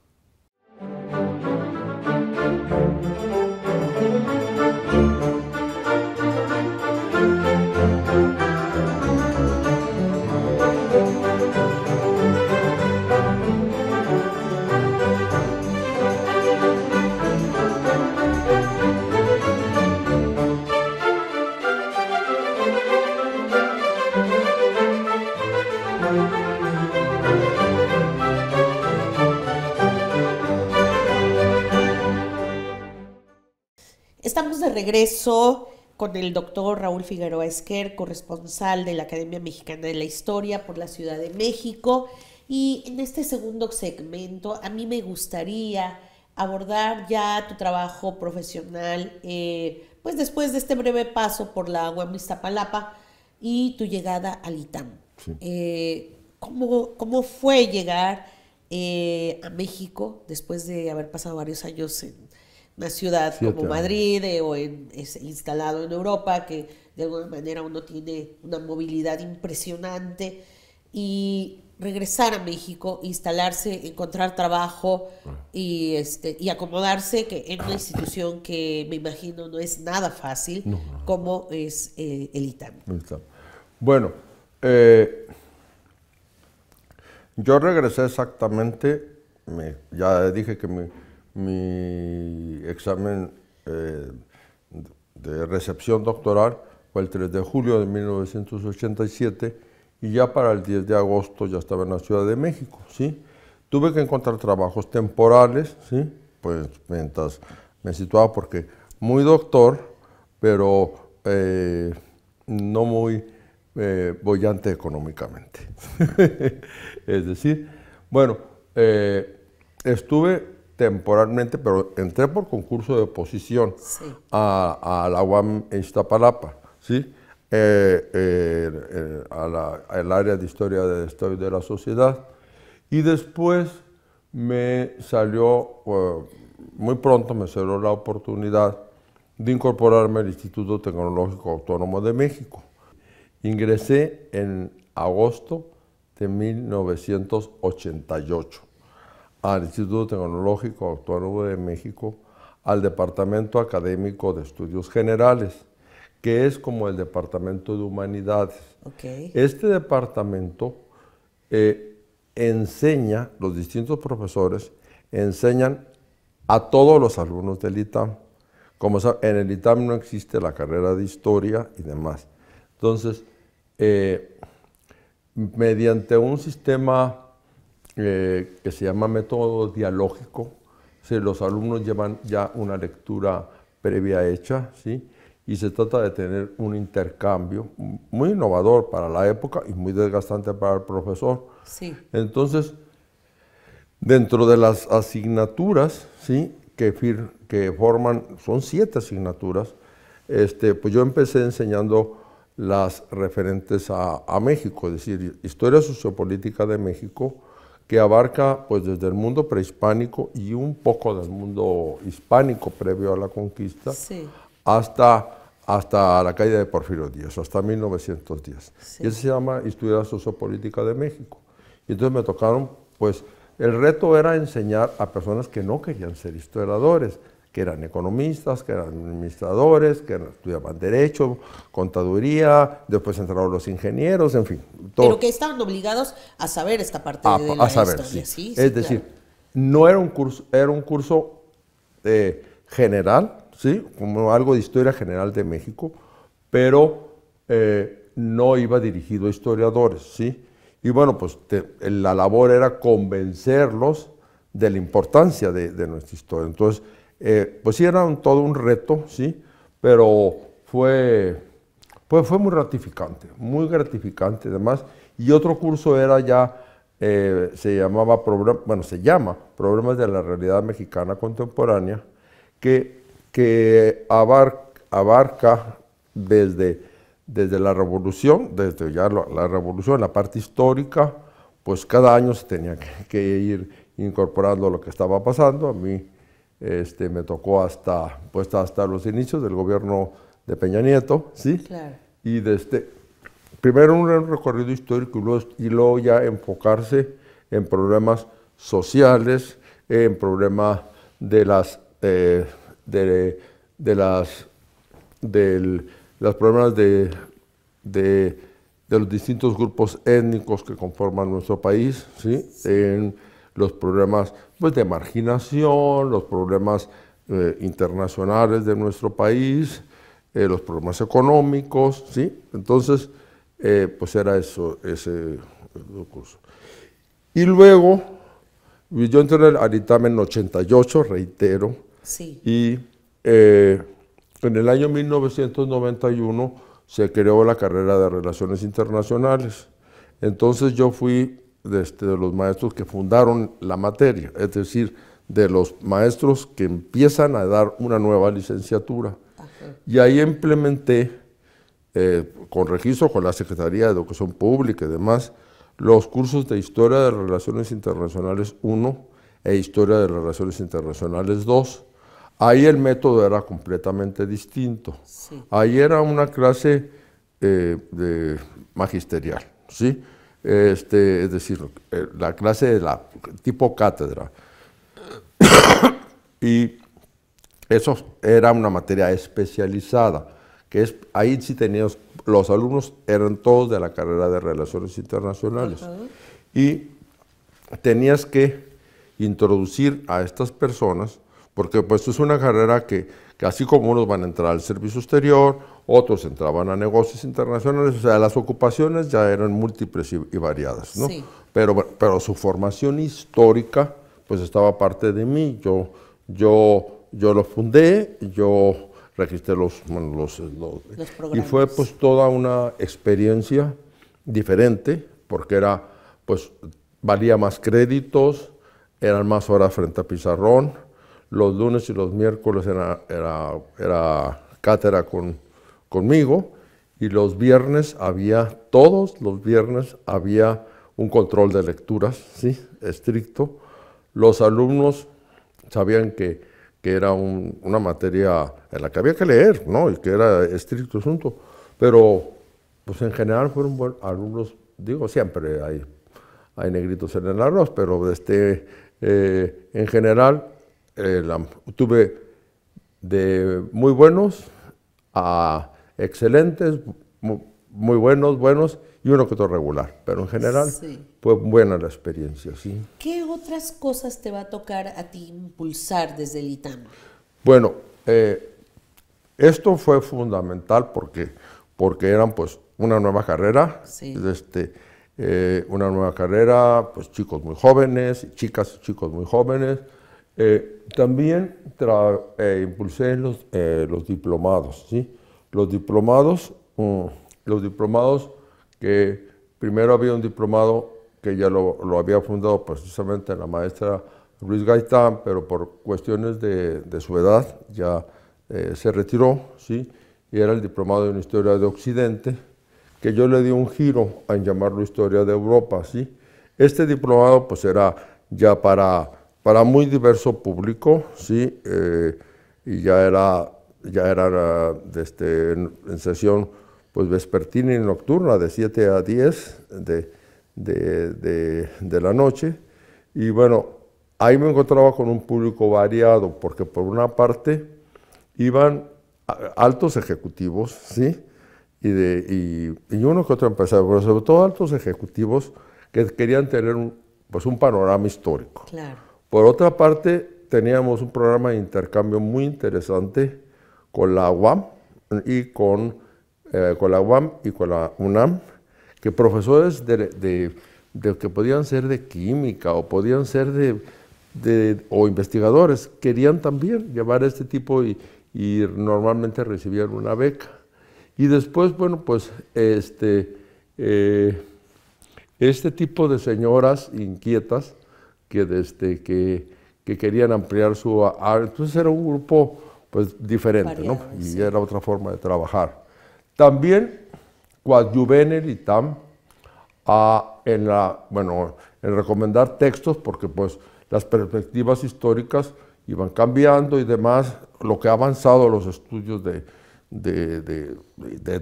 Estamos de regreso con el doctor Raúl Figueroa Esquer, corresponsal de la Academia Mexicana de la Historia por la Ciudad de México. Y en este segundo segmento a mí me gustaría abordar ya tu trabajo profesional, pues después de este breve paso por la UAM Iztapalapa y tu llegada al ITAM. Sí. ¿Cómo fue llegar a México después de haber pasado varios años en una ciudad 7 como años. Madrid, o instalado en Europa, que de alguna manera uno tiene una movilidad impresionante, y regresar a México, instalarse, encontrar trabajo y acomodarse que en una institución que me imagino no es nada fácil, No. como es el ITAM? Bueno, yo regresé exactamente, ya dije que mi examen de recepción doctoral fue el 3 de julio de 1987, y ya para el 10 de agosto ya estaba en la Ciudad de México, ¿sí? Tuve que encontrar trabajos temporales, ¿sí? Pues mientras me situaba, porque muy doctor, pero no muy boyante económicamente. Es decir, bueno, estuve temporalmente, pero entré por concurso de oposición Sí. a la UAM Iztapalapa, ¿sí? Al área de Historia del Estado y de la Sociedad. Y después me salió, muy pronto me salió la oportunidad de incorporarme al Instituto Tecnológico Autónomo de México. Ingresé en agosto de 1988 al Instituto Tecnológico Autónomo de México, al Departamento Académico de Estudios Generales, que es como el Departamento de Humanidades. Okay. Este departamento enseña, los distintos profesores enseñan a todos los alumnos del ITAM. Como saben, en el ITAM no existe la carrera de Historia y demás. Entonces, mediante un sistema que se llama método dialógico, los alumnos llevan ya una lectura previa hecha, ¿sí? Y se trata de tener un intercambio muy innovador para la época y muy desgastante para el profesor. Sí. Entonces, dentro de las asignaturas, ¿sí? que forman, son 7 asignaturas, pues yo empecé enseñando las referentes a México, es decir, historia sociopolítica de México, que abarca pues desde el mundo prehispánico y un poco del mundo hispánico previo a la conquista, Sí. hasta hasta la caída de Porfirio Díaz, hasta 1910. Sí. Y eso se llama Historia Sociopolítica de México. Y entonces me tocaron, pues, el reto era enseñar a personas que no querían ser historiadores, que eran economistas, que eran administradores, que estudiaban Derecho, Contaduría, después entraron los ingenieros, en fin. Todo. Pero que estaban obligados a saber esta parte de la saber, historia. sí. Sí, Es decir, no era un curso, era un curso general, ¿sí? Como algo de historia general de México, pero no iba dirigido a historiadores, ¿sí? Y bueno, pues la labor era convencerlos de la importancia de nuestra historia. Entonces, pues sí, era todo un reto, ¿sí? Pero fue muy gratificante además. Y otro curso era ya, se llama Problemas de la Realidad Mexicana Contemporánea, que abarca desde la Revolución, desde ya la Revolución, la parte histórica, pues cada año se tenía que ir incorporando lo que estaba pasando. A mí me tocó hasta los inicios del gobierno de Peña Nieto, ¿sí? Claro. Y primero un recorrido histórico y luego ya enfocarse en problemas sociales, en problemas de los problemas de los distintos grupos étnicos que conforman nuestro país, ¿sí? En los problemas, pues, de marginación, los problemas internacionales de nuestro país, los problemas económicos, ¿sí? Entonces, pues era ese curso. Y luego, yo entré al ITAM en 88, reitero, Sí. y en el año 1991 se creó la carrera de Relaciones Internacionales. Entonces yo fui de los maestros que fundaron la materia, es decir, de los maestros que empiezan a dar una nueva licenciatura. Ajá. Y ahí implementé, con registro con la Secretaría de Educación Pública y demás, los cursos de Historia de Relaciones Internacionales 1 e Historia de Relaciones Internacionales 2. Ahí el método era completamente distinto. Sí. Ahí era una clase de magisterial, ¿sí? Es decir, la clase de tipo cátedra. Y eso era una materia especializada, ahí sí teníamos, los alumnos eran todos de la carrera de Relaciones Internacionales. Ajá. Y tenías que introducir a estas personas, porque pues es una carrera que así como unos van a entrar al servicio exterior, otros entraban a negocios internacionales, o sea, las ocupaciones ya eran múltiples y variadas, ¿no? Sí. Pero su formación histórica, pues estaba parte de mí. Yo lo fundé, yo registré los programas. Y fue pues toda una experiencia diferente, porque era, pues, valía más créditos, eran más horas frente a pizarrón. Los lunes y los miércoles era cátedra conmigo, y los viernes todos los viernes había un control de lecturas, ¿sí? Estricto. Los alumnos sabían que era una materia en la que había que leer, ¿no? Y que era estricto asunto. Pero, pues en general fueron buenos alumnos, digo, siempre hay negritos en el arroz, pero en general tuve de muy buenos a excelentes, muy buenos y uno que otro regular, pero en general Sí. fue buena la experiencia, ¿sí? ¿Qué otras cosas te va a tocar a ti impulsar desde el ITAM? Bueno, esto fue fundamental porque eran pues una nueva carrera, Sí. una nueva carrera, pues chicos muy jóvenes, chicas y chicos muy jóvenes. También impulsé los diplomados, ¿sí? Los diplomados que primero había un diplomado que ya lo había fundado precisamente la maestra Ruiz Gaitán, pero por cuestiones de su edad ya se retiró, ¿sí? Y era el diplomado en Historia de Occidente, que yo le di un giro en llamarlo Historia de Europa, ¿sí? Este diplomado pues era ya para muy diverso público, ¿sí? Y ya era ya era en sesión pues vespertina y nocturna de 7 a 10 de la noche. Y bueno, ahí me encontraba con un público variado, porque por una parte iban altos ejecutivos, ¿sí? Y uno que otro empresario, pero sobre todo altos ejecutivos que querían tener pues un panorama histórico. Claro. Por otra parte, teníamos un programa de intercambio muy interesante con la UAM y con la UNAM, que profesores que podían ser de química o podían ser o investigadores, querían también llevar este tipo y normalmente recibían una beca. Y después, bueno, pues este tipo de señoras inquietas que querían ampliar su área, entonces era un grupo pues diferente, variado, ¿no? Y sí, era otra forma de trabajar. También coadyuvé en el ITAM en recomendar textos, porque pues las perspectivas históricas iban cambiando y demás, lo que ha avanzado los estudios de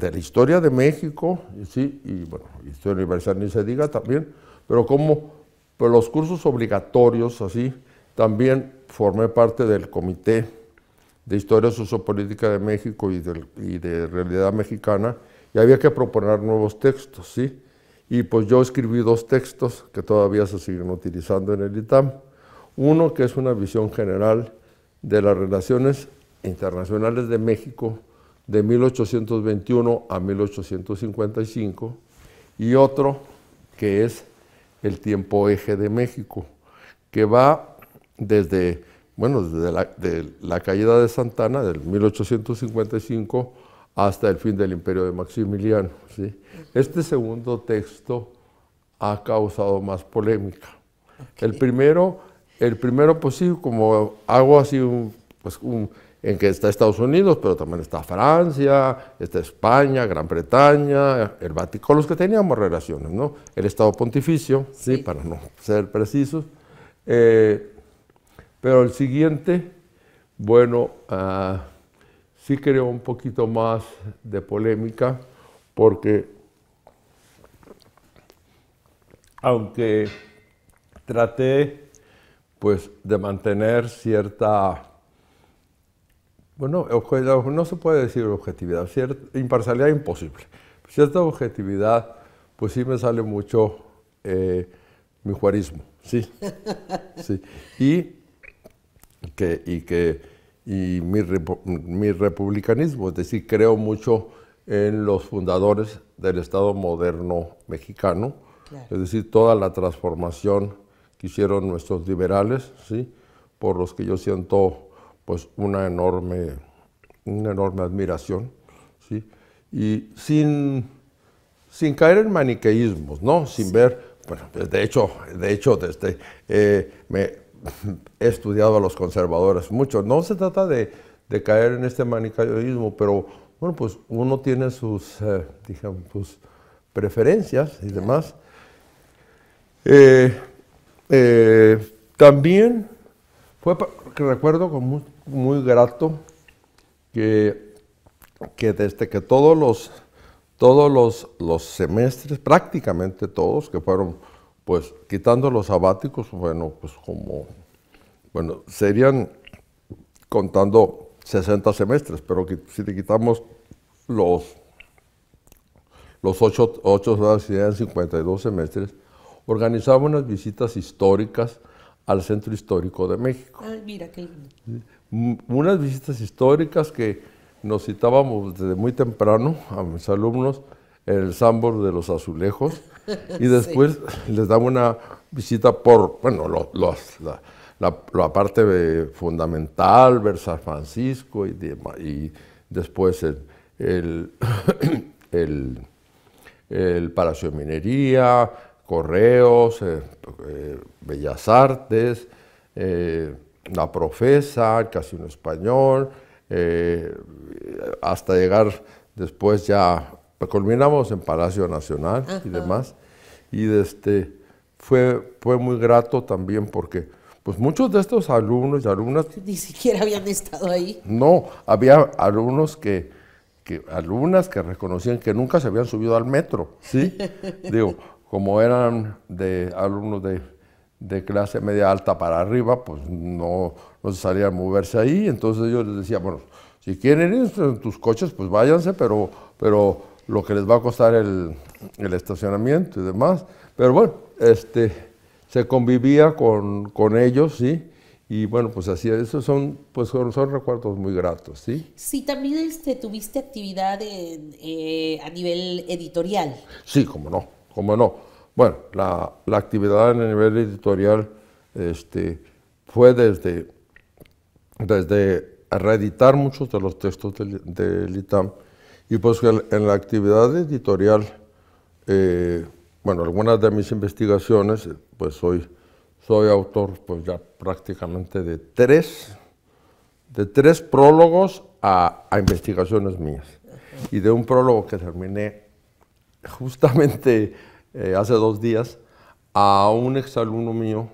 la historia de México, ¿sí? Y bueno, historia universal ni se diga también, pero como pues, los cursos obligatorios, así, también formé parte del Comité de Historia Sociopolítica de México y de Realidad Mexicana, y había que proponer nuevos textos, ¿sí? Y pues yo escribí 2 textos que todavía se siguen utilizando en el ITAM. Uno que es una visión general de las relaciones internacionales de México de 1821 a 1855, y otro que es el tiempo eje de México, que va desde la caída de Santa Anna del 1855 hasta el fin del Imperio de Maximiliano, ¿sí? Este segundo texto ha causado más polémica. Okay. El primero pues sí, como hago así en que está Estados Unidos, pero también está Francia, está España, Gran Bretaña, el Vaticano, con los que teníamos relaciones, ¿no? El Estado Pontificio, sí, para no ser precisos. Pero el siguiente, bueno, sí creó un poquito más de polémica, porque aunque traté pues de mantener cierta, bueno, no se puede decir objetividad, cierta imparcialidad imposible, cierta objetividad, pues sí me sale mucho mi juarismo, sí, sí, y mi republicanismo, es decir, creo mucho en los fundadores del Estado moderno mexicano, claro. Es decir, toda la transformación que hicieron nuestros liberales, ¿sí? Por los que yo siento pues una enorme admiración, ¿sí? Y sin caer en maniqueísmos, ¿no? Sin sí. Ver, bueno, de hecho he estudiado a los conservadores mucho. No se trata de caer en este maniqueísmo, pero bueno, pues uno tiene sus, digamos, sus preferencias y demás. También fue que recuerdo con muy grato que desde que todos los semestres, prácticamente todos, que fueron pues quitando los sabáticos, bueno, pues serían contando 60 semestres, pero si le quitamos los 8 serían 52 semestres, organizaba unas visitas históricas al Centro Histórico de México. Ah, mira, qué lindo. Unas visitas históricas que nos citábamos desde muy temprano a mis alumnos en el Sambor de los Azulejos, y después sí. Les daba una visita por, bueno, la parte fundamental, ver San Francisco y después el Palacio de Minería, Correos, Bellas Artes, la Profesa, el Casino Español, hasta llegar después ya, culminamos en Palacio Nacional. Ajá. Y demás, y fue muy grato también porque pues muchos de estos alumnos y alumnas, Ni siquiera habían estado ahí. no, había alumnos alumnas que reconocían que nunca se habían subido al metro, ¿sí? Digo, como eran alumnos de clase media alta para arriba, pues no se salían a moverse ahí, entonces yo les decía, bueno, si quieren ir en tus coches, pues váyanse, pero lo que les va a costar el estacionamiento y demás. Pero bueno, se convivía con ellos, ¿sí? Y bueno, pues así, esos son recuerdos muy gratos, ¿sí? Sí, también tuviste actividad a nivel editorial. Sí, cómo no, cómo no. Bueno, la actividad a nivel editorial fue desde reeditar muchos de los textos del ITAM, y pues en la actividad editorial, bueno, algunas de mis investigaciones, pues soy autor pues ya prácticamente de tres prólogos a investigaciones mías, y de un prólogo que terminé justamente hace 2 días a un exalumno mío,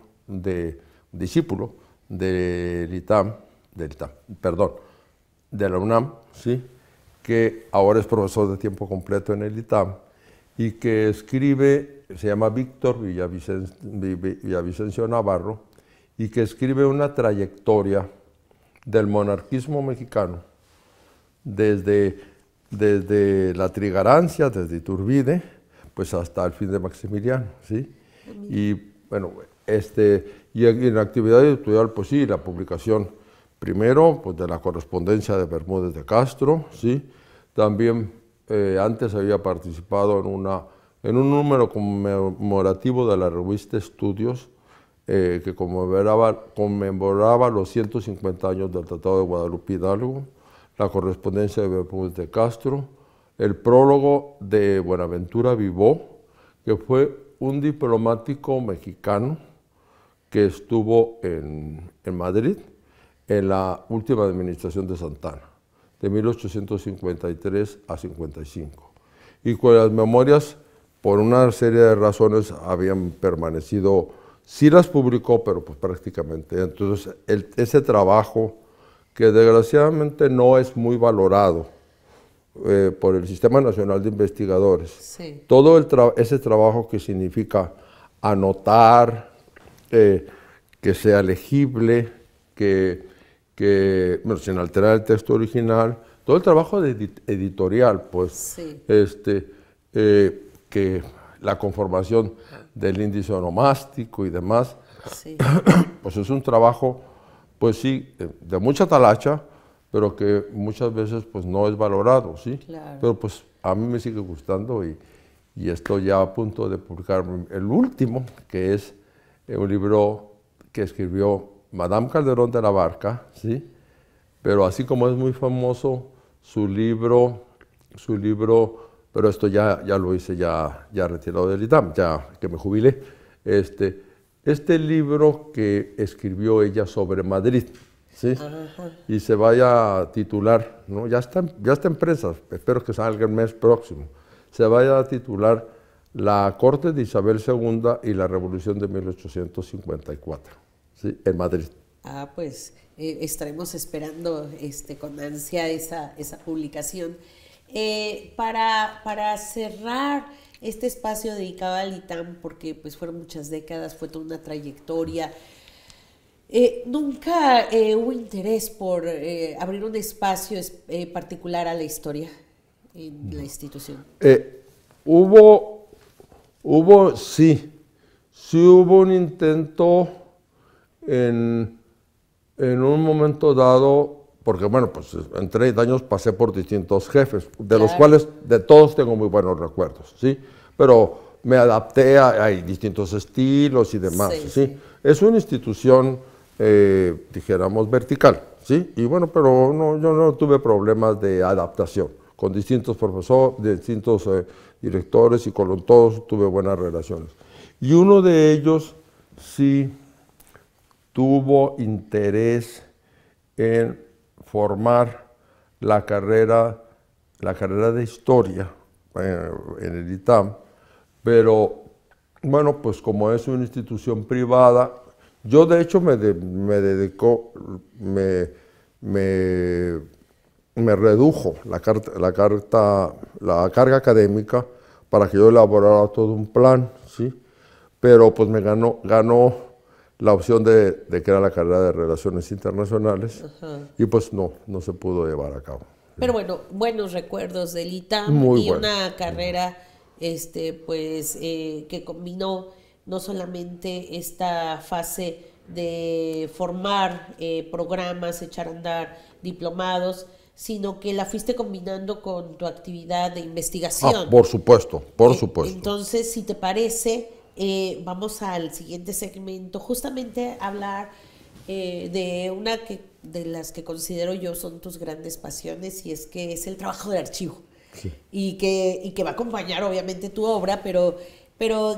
discípulo del ITAM, de la UNAM, ¿sí? Que ahora es profesor de tiempo completo en el ITAM, y que escribe, se llama Víctor Villavicencio Navarro, y que escribe una trayectoria del monarquismo mexicano desde la Trigarancia, desde Iturbide, pues hasta el fin de Maximiliano, ¿sí? Y bueno, y en la actividad editorial, pues sí, la publicación primero pues de la correspondencia de Bermúdez de Castro, ¿sí? También antes había participado en un número conmemorativo de la revista Estudios, que conmemoraba los 150 años del Tratado de Guadalupe Hidalgo, la correspondencia de Bermúdez de Castro, el prólogo de Buenaventura Vivó, que fue un diplomático mexicano que estuvo en Madrid en la última administración de Santana, de 1853 a 55, y cuyas memorias, por una serie de razones, habían permanecido, sí las publicó, pero pues prácticamente. Entonces, ese trabajo, que desgraciadamente no es muy valorado por el Sistema Nacional de Investigadores, Sí. todo ese trabajo que significa anotar, que sea legible, bueno, sin alterar el texto original, todo el trabajo editorial, pues, Sí. que la conformación del índice onomástico y demás, Sí. pues es un trabajo, pues sí, de mucha talacha, pero que muchas veces pues no es valorado, ¿sí? Claro. Pero pues a mí me sigue gustando, y estoy ya a punto de publicar el último, que es un libro que escribió Madame Calderón de la Barca, ¿sí? Pero así como es muy famoso su libro, pero esto ya lo hice ya retirado del ITAM, ya que me jubilé, este libro que escribió ella sobre Madrid, ¿sí? Ajá. Y se vaya a titular, ¿no? Ya está en prensa, espero que salga el mes próximo, se vaya a titular La Corte de Isabel II y la Revolución de 1854, ¿sí? En Madrid. Ah, pues estaremos esperando con ansia esa publicación. Para cerrar este espacio dedicado al ITAM, porque pues fueron muchas décadas, fue toda una trayectoria, ¿nunca hubo interés por abrir un espacio particular a la historia en la institución? Sí hubo un intento en un momento dado, porque bueno, pues en 30 años pasé por distintos jefes, de los cuales de todos tengo muy buenos recuerdos, ¿sí? Pero me adapté a distintos estilos y demás, ¿sí? Es una institución, dijéramos, vertical, ¿sí? Y bueno, pero yo no tuve problemas de adaptación, con distintos profesores, distintos directores, y con todos tuve buenas relaciones. Y uno de ellos sí tuvo interés en formar la carrera de historia en el ITAM, pero bueno, pues como es una institución privada, Yo de hecho me dedico, me, me redujo la carga académica para que yo elaborara todo un plan, ¿sí? Pero pues me ganó la opción de crear la carrera de Relaciones Internacionales. Ajá. Y pues no se pudo llevar a cabo. Pero bueno, buenos recuerdos del ITAM. Muy y bueno. Una carrera que combinó no solamente esta fase de formar programas, echar a andar diplomados, sino que la fuiste combinando con tu actividad de investigación. Por supuesto, por supuesto. Entonces, si te parece, vamos al siguiente segmento, justamente hablar de una de las que considero yo son tus grandes pasiones, y es que es el trabajo de archivo. Sí. Y que va a acompañar obviamente tu obra, pero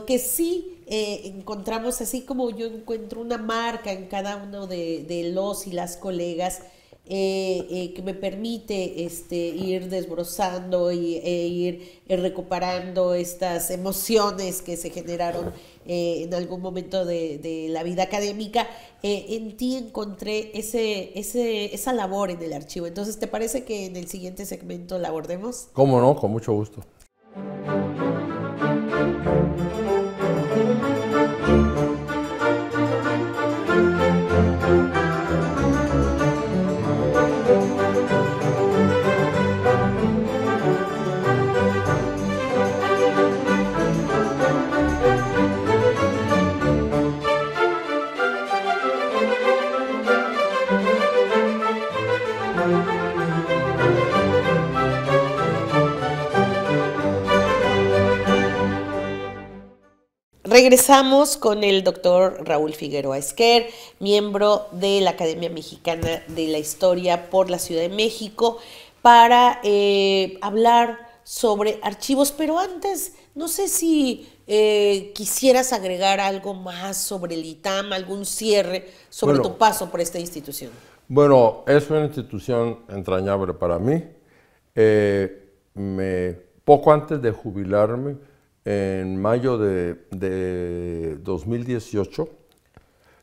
que sí encontramos, así como yo encuentro una marca en cada uno de los y las colegas, que me permite ir desbrozando e ir recuperando estas emociones que se generaron en algún momento de la vida académica. En ti encontré esa labor en el archivo. Entonces, ¿te parece que en el siguiente segmento la abordemos? ¿Cómo no? Con mucho gusto. Regresamos con el doctor Raúl Figueroa Esquer, miembro de la Academia Mexicana de la Historia por la Ciudad de México, para hablar sobre archivos. Pero antes, no sé si quisieras agregar algo más sobre el ITAM, algún cierre sobre tu paso por esta institución. Bueno, es una institución entrañable para mí. Poco antes de jubilarme, en mayo de 2018,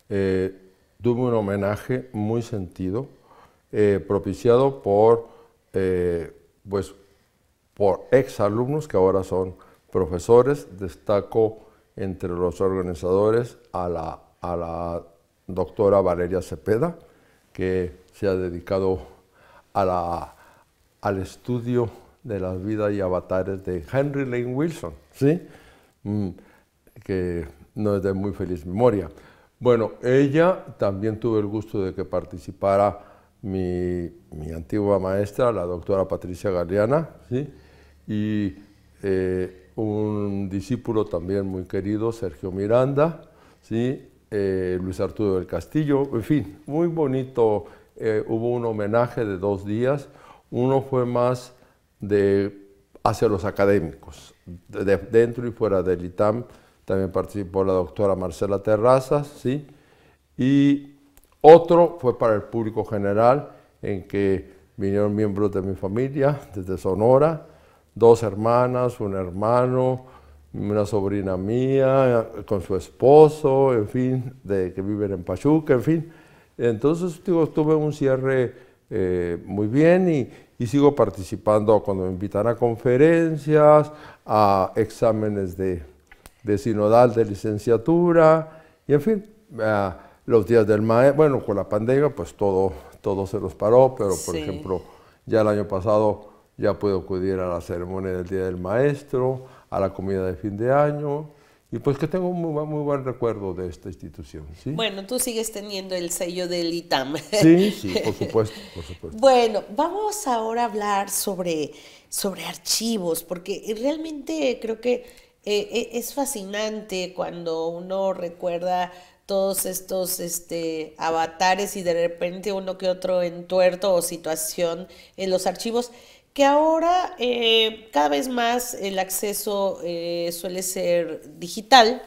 tuve un homenaje muy sentido, propiciado por exalumnos que ahora son profesores. Destaco entre los organizadores a la doctora Valeria Cepeda, que se ha dedicado al estudio de las vidas y avatares de Henry Lane Wilson, ¿sí? Que no es de muy feliz memoria. Bueno, ella también tuve el gusto de que participara mi antigua maestra, la doctora Patricia Galeana, ¿sí? Y un discípulo también muy querido, Sergio Miranda, ¿sí? Luis Arturo del Castillo, en fin, muy bonito. Hubo un homenaje de 2 días. Uno fue más hacia los académicos, dentro y fuera del ITAM. También participó la doctora Marcela Terrazas, ¿sí? Y otro fue para el público general, en que vinieron miembros de mi familia desde Sonora, 2 hermanas, un hermano, una sobrina mía con su esposo, en fin, que viven en Pachuca, en fin. Entonces, tuve un cierre muy bien, y sigo participando cuando me invitan a conferencias, a exámenes de sinodal de licenciatura, y en fin, los días del maestro. Bueno, con la pandemia pues todo se nos paró, pero por ejemplo, ya el año pasado ya pude acudir a la ceremonia del Día del Maestro, a la comida de fin de año, y pues que tengo un muy buen recuerdo de esta institución, ¿sí? Bueno, tú sigues teniendo el sello del ITAM. Sí, por supuesto, por supuesto. Bueno, vamos ahora a hablar sobre archivos, porque realmente creo que es fascinante cuando uno recuerda todos estos avatares, y de repente uno que otro entuerto o situación en los archivos, que ahora cada vez más el acceso suele ser digital,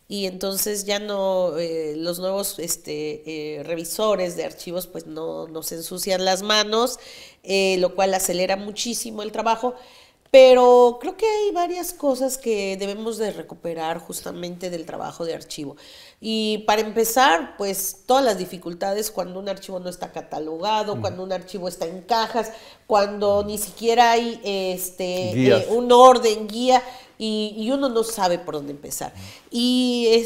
y entonces ya no, los nuevos revisores de archivos pues no se ensucian las manos, lo cual acelera muchísimo el trabajo. Pero creo que hay varias cosas que debemos de recuperar justamente del trabajo de archivo. Y para empezar, pues todas las dificultades cuando un archivo no está catalogado, cuando un archivo está en cajas, cuando ni siquiera hay un orden, guía, y uno no sabe por dónde empezar. Y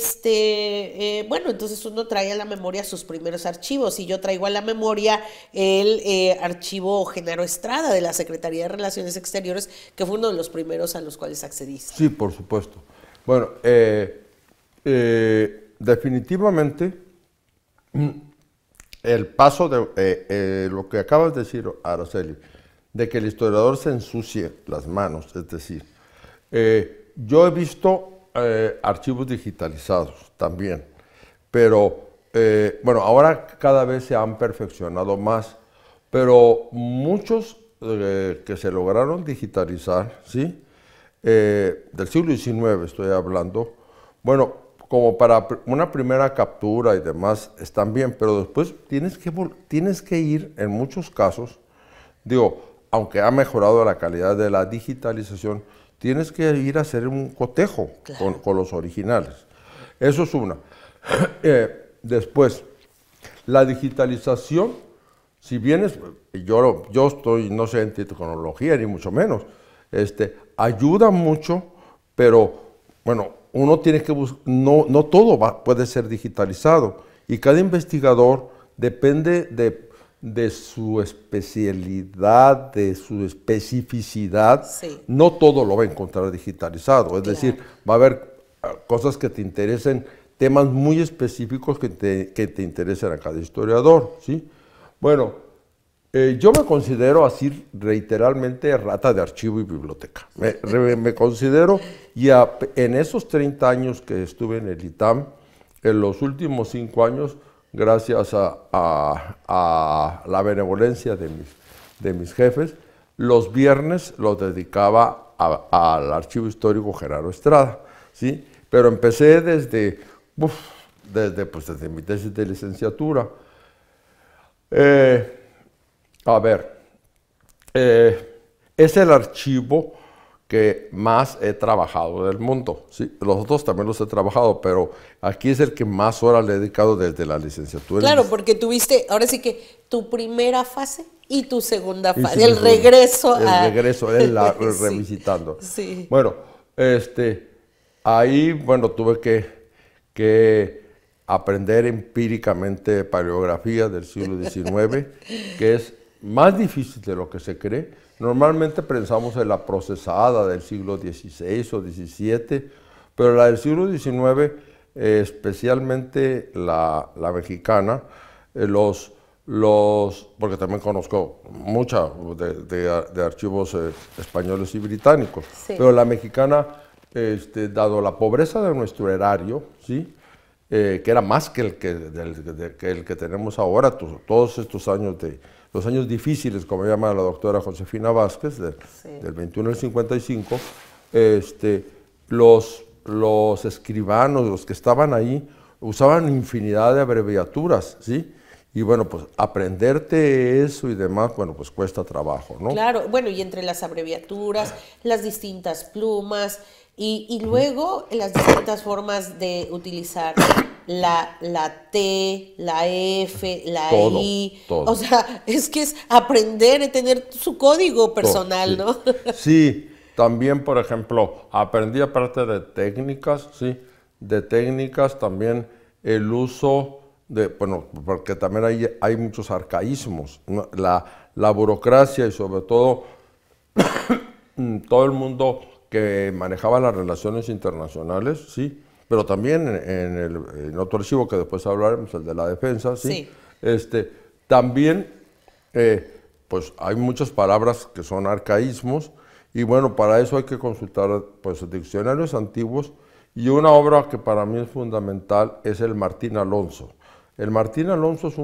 bueno, entonces uno trae a la memoria sus primeros archivos, y yo traigo a la memoria el archivo Genaro Estrada de la Secretaría de Relaciones Exteriores, que fue uno de los primeros a los cuales accediste. Sí, por supuesto. Bueno, definitivamente el paso de lo que acabas de decir, Araceli, de que el historiador se ensucie las manos, es decir, yo he visto archivos digitalizados también, pero bueno, ahora cada vez se han perfeccionado más, pero muchos que se lograron digitalizar, ¿sí? Del siglo XIX estoy hablando, bueno, como para una primera captura y demás están bien, pero después tienes que ir en muchos casos, digo, aunque ha mejorado la calidad de la digitalización, tienes que ir a hacer un cotejo con los originales. Eso es una. Después, la digitalización, si bien yo estoy, no sé en tecnología ni mucho menos, ayuda mucho, pero bueno, uno tiene que buscar, no todo puede ser digitalizado, y cada investigador depende de su especialidad, de su especificidad, sí. No todo lo va a encontrar digitalizado, es decir, va a haber cosas que te interesen, temas muy específicos que te interesen a cada historiador, ¿sí? Bueno, yo me considero así reiteralmente rata de archivo y biblioteca, me considero, y en esos 30 años que estuve en el ITAM, en los últimos 5 años, gracias a la benevolencia de mis jefes, los viernes los dedicaba al Archivo Histórico Genaro Estrada, ¿sí? Pero empecé desde mi tesis de licenciatura. A ver, es el archivo que más he trabajado del mundo, ¿sí? Los otros también los he trabajado, pero aquí es el que más horas le he dedicado desde la licenciatura. Claro, porque tuviste, ahora sí que tu primera fase y tu segunda fase, el regreso. Revisitando. Sí. Bueno, ahí, bueno, tuve que aprender empíricamente paleografía del siglo XIX, que es más difícil de lo que se cree. Normalmente pensamos en la procesada del siglo XVI o XVII, pero la del siglo XIX, especialmente la mexicana, porque también conozco mucha de archivos españoles y británicos, sí. Pero la mexicana, dado la pobreza de nuestro erario, ¿sí? Que era más que el que tenemos ahora, todos estos años los años difíciles, como llama la doctora Josefina Vázquez, del 21 al 55, los escribanos, los que estaban ahí, usaban infinidad de abreviaturas, ¿sí? Y bueno, pues aprenderte eso y demás, bueno, pues cuesta trabajo, ¿no? Claro, bueno, y entre las abreviaturas, las distintas plumas, y luego las distintas formas de utilizar la T, la F, la I. Todo. O sea, es que es aprender a tener su código personal, todo, sí. ¿no? Sí, también, por ejemplo, aprendí aparte de técnicas, sí, de técnicas también el uso bueno, porque también hay muchos arcaísmos, ¿no? La burocracia y sobre todo todo el mundo que manejaba las relaciones internacionales, sí, pero también en otro archivo que después hablaremos, el de la defensa, sí, también pues hay muchas palabras que son arcaísmos, y bueno, para eso hay que consultar pues diccionarios antiguos, y una obra que para mí es fundamental es el Martín Alonso. El Martín Alonso es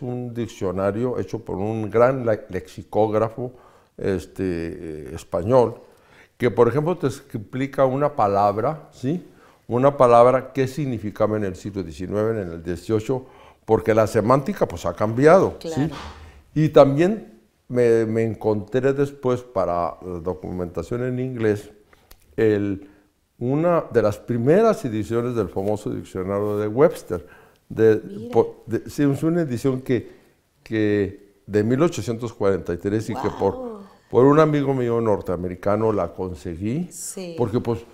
un diccionario hecho por un gran lexicógrafo español, que por ejemplo te explica una palabra, ¿sí? Una palabra qué significaba en el siglo XIX, en el XVIII, porque la semántica pues ha cambiado, claro. ¿Sí? Y también me encontré después para la documentación en inglés una de las primeras ediciones del famoso diccionario de Webster. Sí, es una edición que de 1843 Wow. y que por un amigo mío norteamericano la conseguí, Sí. porque pues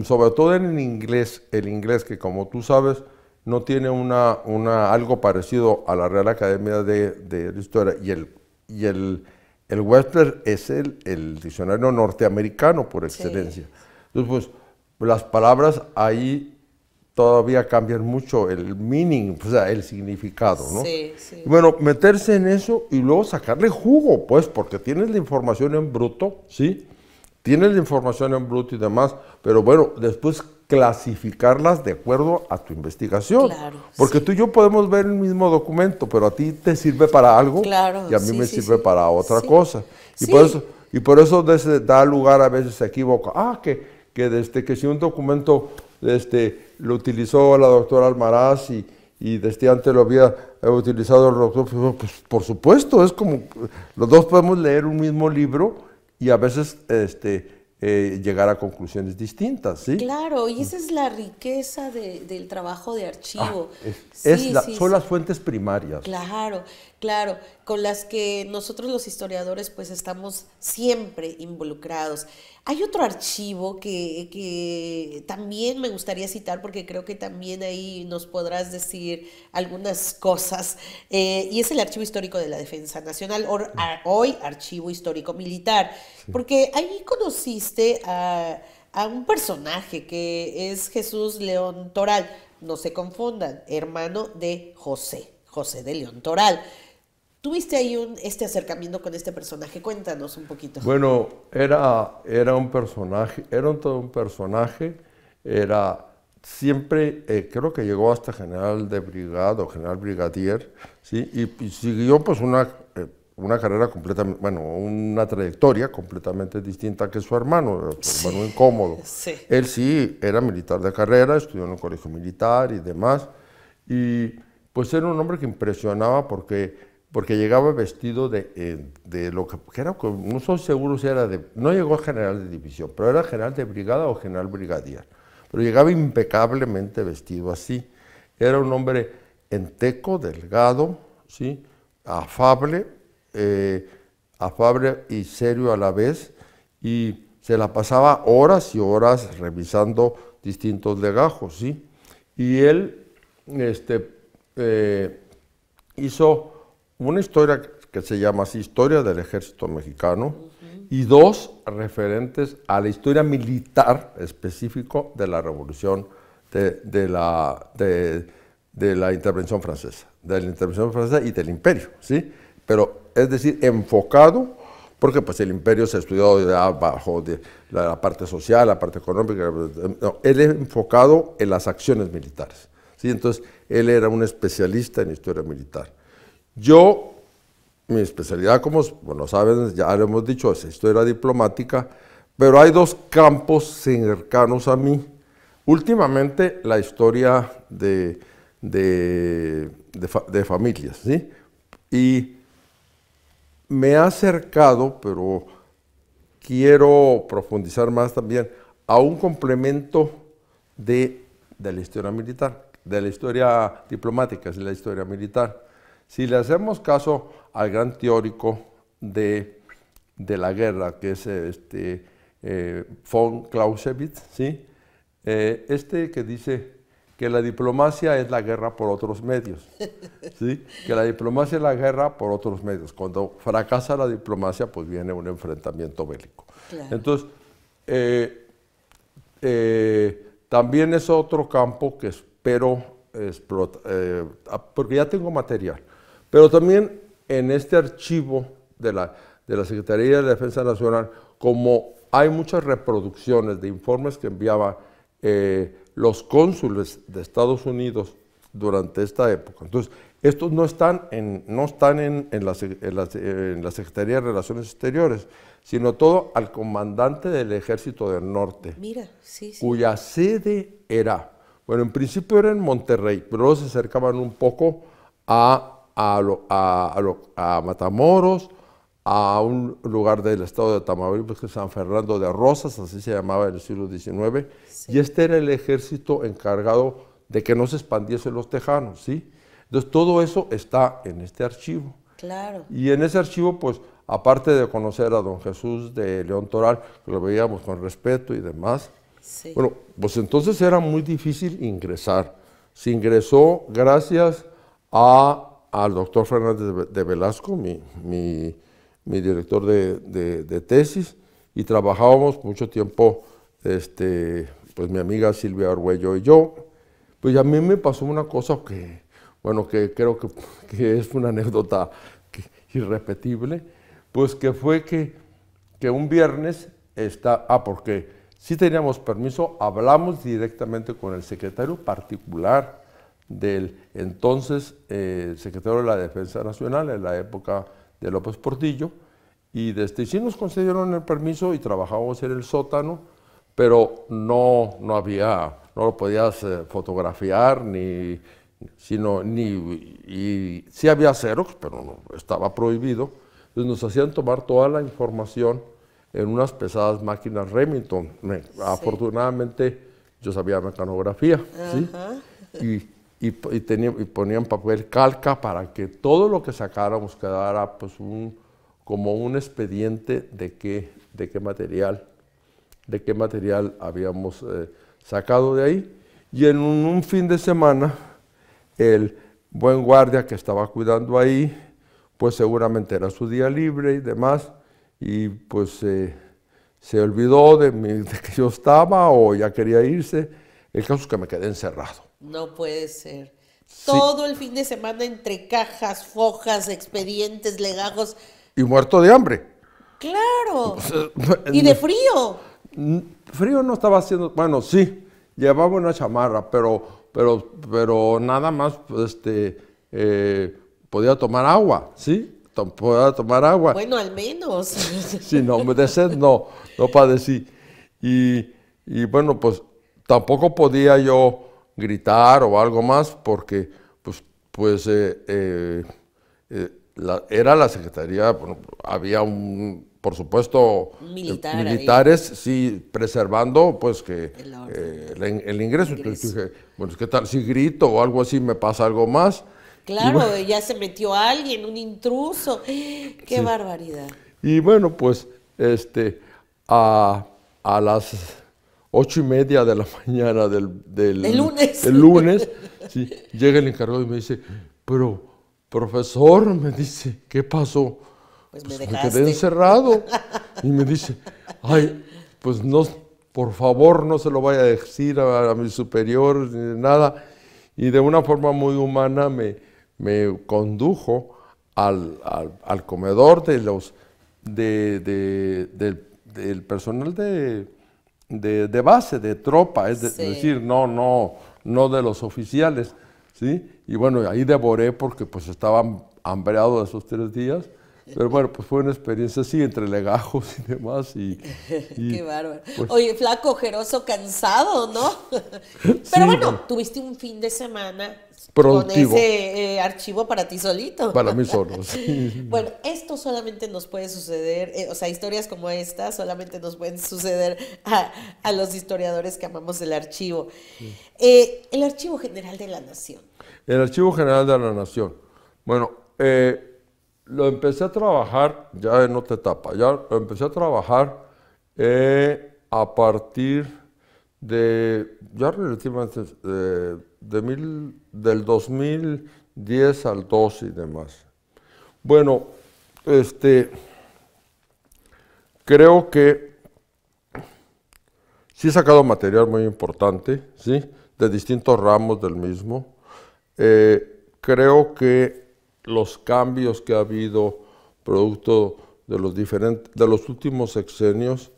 sobre todo en inglés, el inglés que como tú sabes no tiene algo parecido a la Real Academia de Historia y el Webster es el diccionario norteamericano por excelencia. Sí. Entonces pues las palabras ahí todavía cambian mucho el meaning, o sea, el significado, ¿no? Sí, sí. Y bueno, meterse en eso y luego sacarle jugo, pues, porque tienes la información en bruto, ¿sí? Tienes la información en bruto y demás, pero bueno, después clasificarlas de acuerdo a tu investigación. Claro, Porque sí. tú y yo podemos ver el mismo documento, pero a ti te sirve para algo Claro, y a mí sí, me sí, sirve sí. para otra Sí. cosa. Y Sí. por eso da lugar a veces se equivoca. Que si un documento lo utilizó la doctora Almaraz y desde antes lo había utilizado el doctor, pues por supuesto, es como los dos podemos leer un mismo libro y a veces llegar a conclusiones distintas, ¿sí? Claro, y esa es la riqueza del trabajo de archivo. Son las fuentes primarias. Claro, claro, con las que nosotros los historiadores pues estamos siempre involucrados. Hay otro archivo que también me gustaría citar porque creo que también ahí nos podrás decir algunas cosas, y es el Archivo Histórico de la Defensa Nacional, hoy Archivo Histórico Militar, porque ahí conociste a un personaje que es Jesús León Toral, no se confundan, hermano de José de León Toral. ¿Tuviste ahí este acercamiento con este personaje? Cuéntanos un poquito. Bueno, era un personaje, todo un personaje, siempre, creo que llegó hasta general de brigada o general brigadier, ¿sí? Y siguió pues una carrera completamente, bueno, una trayectoria completamente distinta que su hermano incómodo. Sí. Él sí era militar de carrera, estudió en un colegio militar y demás, y pues era un hombre que impresionaba porque llegaba vestido de lo que era, no estoy seguro si era no llegó a general de división, pero era general de brigada o general brigadier, pero llegaba impecablemente vestido así. Era un hombre enteco, delgado, ¿sí? Afable y serio a la vez, y se la pasaba horas y horas revisando distintos legajos, ¿sí? Y él hizo una historia que se llama así, Historia del Ejército Mexicano, y dos referentes a la historia militar específico de la Revolución, de la intervención francesa, y del Imperio, ¿sí? Pero, es decir, enfocado, porque pues el Imperio se estudió bajo la parte social, la parte económica, no, él es enfocado en las acciones militares, ¿sí? Entonces, él era un especialista en historia militar. Mi especialidad, como bueno, saben, ya lo hemos dicho, es historia diplomática, pero hay dos campos cercanos a mí. Últimamente, la historia de familias, ¿sí? Y me ha acercado, pero quiero profundizar más también, a un complemento de la historia militar, de la historia diplomática, es la historia militar. Si le hacemos caso al gran teórico de la guerra, que es von Clausewitz, ¿sí? Que dice que la diplomacia es la guerra por otros medios, ¿sí? Que la diplomacia es la guerra por otros medios. Cuando fracasa la diplomacia, pues viene un enfrentamiento bélico. Claro. Entonces, también es otro campo que espero explotar, porque ya tengo material. Pero también en este archivo de la Secretaría de la Defensa Nacional, como hay muchas reproducciones de informes que enviaban los cónsules de Estados Unidos durante esta época. Entonces, estos no están en la Secretaría de Relaciones Exteriores, sino todo al comandante del Ejército del Norte. Mira, sí, sí. Cuya sede era, bueno, en principio era en Monterrey, pero luego se acercaban un poco a Matamoros, a un lugar del estado de Tamaulipas, que es San Fernando de Rosas, así se llamaba en el siglo XIX, Sí. y este era el ejército encargado de que no se expandiesen los tejanos, ¿sí? Entonces todo eso está en este archivo. Claro. Y en ese archivo, pues, aparte de conocer a don Jesús de León Toral, que lo veíamos con respeto y demás, Sí. bueno, pues entonces era muy difícil ingresar. Se ingresó gracias al doctor Fernández de Velasco, mi director de tesis, y trabajábamos mucho tiempo, pues mi amiga Silvia Arguello y yo. Pues a mí me pasó una cosa que, bueno, que creo que es una anécdota irrepetible, pues que fue que un viernes porque sí teníamos permiso, hablamos directamente con el secretario particular del entonces secretario de la Defensa Nacional en la época de López Portillo, y sí nos concedieron el permiso y trabajábamos en el sótano, pero no lo podías fotografiar y sí había xerox, pero no, estaba prohibido. Entonces nos hacían tomar toda la información en unas pesadas máquinas Remington. Afortunadamente yo sabía mecanografía, ¿sí? Y ponían papel calca para que todo lo que sacáramos quedara pues como un expediente de qué material habíamos sacado de ahí. Y en un fin de semana, el buen guardia que estaba cuidando ahí, pues seguramente era su día libre y demás, y pues se olvidó de que yo estaba o ya quería irse. El caso es que me quedé encerrado. No puede ser. Sí. Todo el fin de semana entre cajas, fojas, expedientes, legajos. Y muerto de hambre. ¡Claro! Y de frío. Frío no estaba haciendo, bueno, sí, llevaba una chamarra, pero nada más podía tomar agua, ¿sí? Podía tomar agua. Bueno, al menos. Sí, no, de sed no padecí. Y bueno, pues tampoco podía yo gritar o algo más porque era la secretaría, bueno, había por supuesto, militares, sí, preservando pues que el ingreso. Entonces dije, bueno, ¿qué tal si grito o algo así, me pasa algo más? Claro, bueno, ya se metió alguien, un intruso. ¡Qué barbaridad! Y bueno, pues a las 8:30 de la mañana del lunes sí, llega el encargado y me dice, pero profesor, me dice, ¿qué pasó? Pues me quedé encerrado. Y me dice, ay, pues no, por favor, no se lo vaya a decir a mis superiores ni nada. Y de una forma muy humana me condujo al comedor del personal de base, de tropa, es decir, no de los oficiales, ¿sí? Y bueno, ahí devoré porque pues estaba hambreado de esos 3 días. Pero bueno, pues fue una experiencia así, entre legajos y demás. Qué bárbaro. Pues, oye, flaco, ojeroso, cansado, ¿no? Pero bueno, tuviste un fin de semana productivo, con ese archivo para ti solito. Para mí solo, sí. Bueno, esto solamente nos puede suceder, o sea, historias como esta solamente nos pueden suceder a los historiadores que amamos el archivo. Sí. El Archivo General de la Nación. El Archivo General de la Nación. Bueno, lo empecé a trabajar ya en otra etapa, ya lo empecé a trabajar a partir ya relativamente del 2010 al 12 y demás. Bueno, creo que sí he sacado material muy importante, ¿sí? De distintos ramos del mismo. Creo que los cambios que ha habido producto de los últimos sexenios,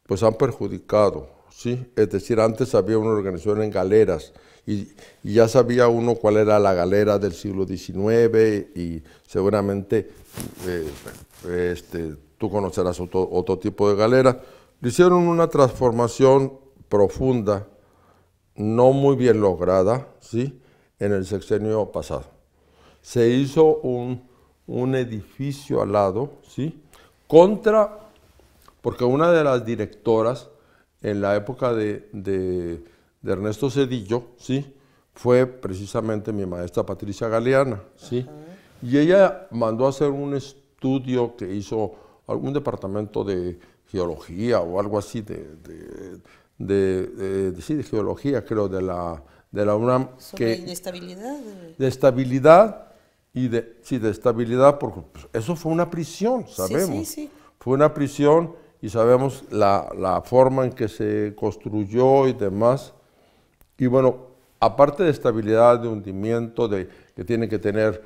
pues han perjudicado, ¿sí? Es decir, antes había una organización en galeras y ya sabía uno cuál era la galera del siglo XIX y seguramente tú conocerás otro tipo de galera. Le hicieron una transformación profunda, no muy bien lograda, ¿sí? En el sexenio pasado. Se hizo un edificio al lado, ¿sí? porque una de las directoras en la época de Ernesto Zedillo, ¿sí?, fue precisamente mi maestra Patricia Galeana, ¿sí? Y ella mandó a hacer un estudio que hizo algún departamento de geología o algo así, sí, de geología, creo, de la UNAM. Sobre inestabilidad. De estabilidad de estabilidad, porque pues, eso fue una prisión, sabemos. Sí. Fue una prisión y sabemos la forma en que se construyó y demás. Y bueno, aparte de estabilidad, de hundimiento, que tiene que tener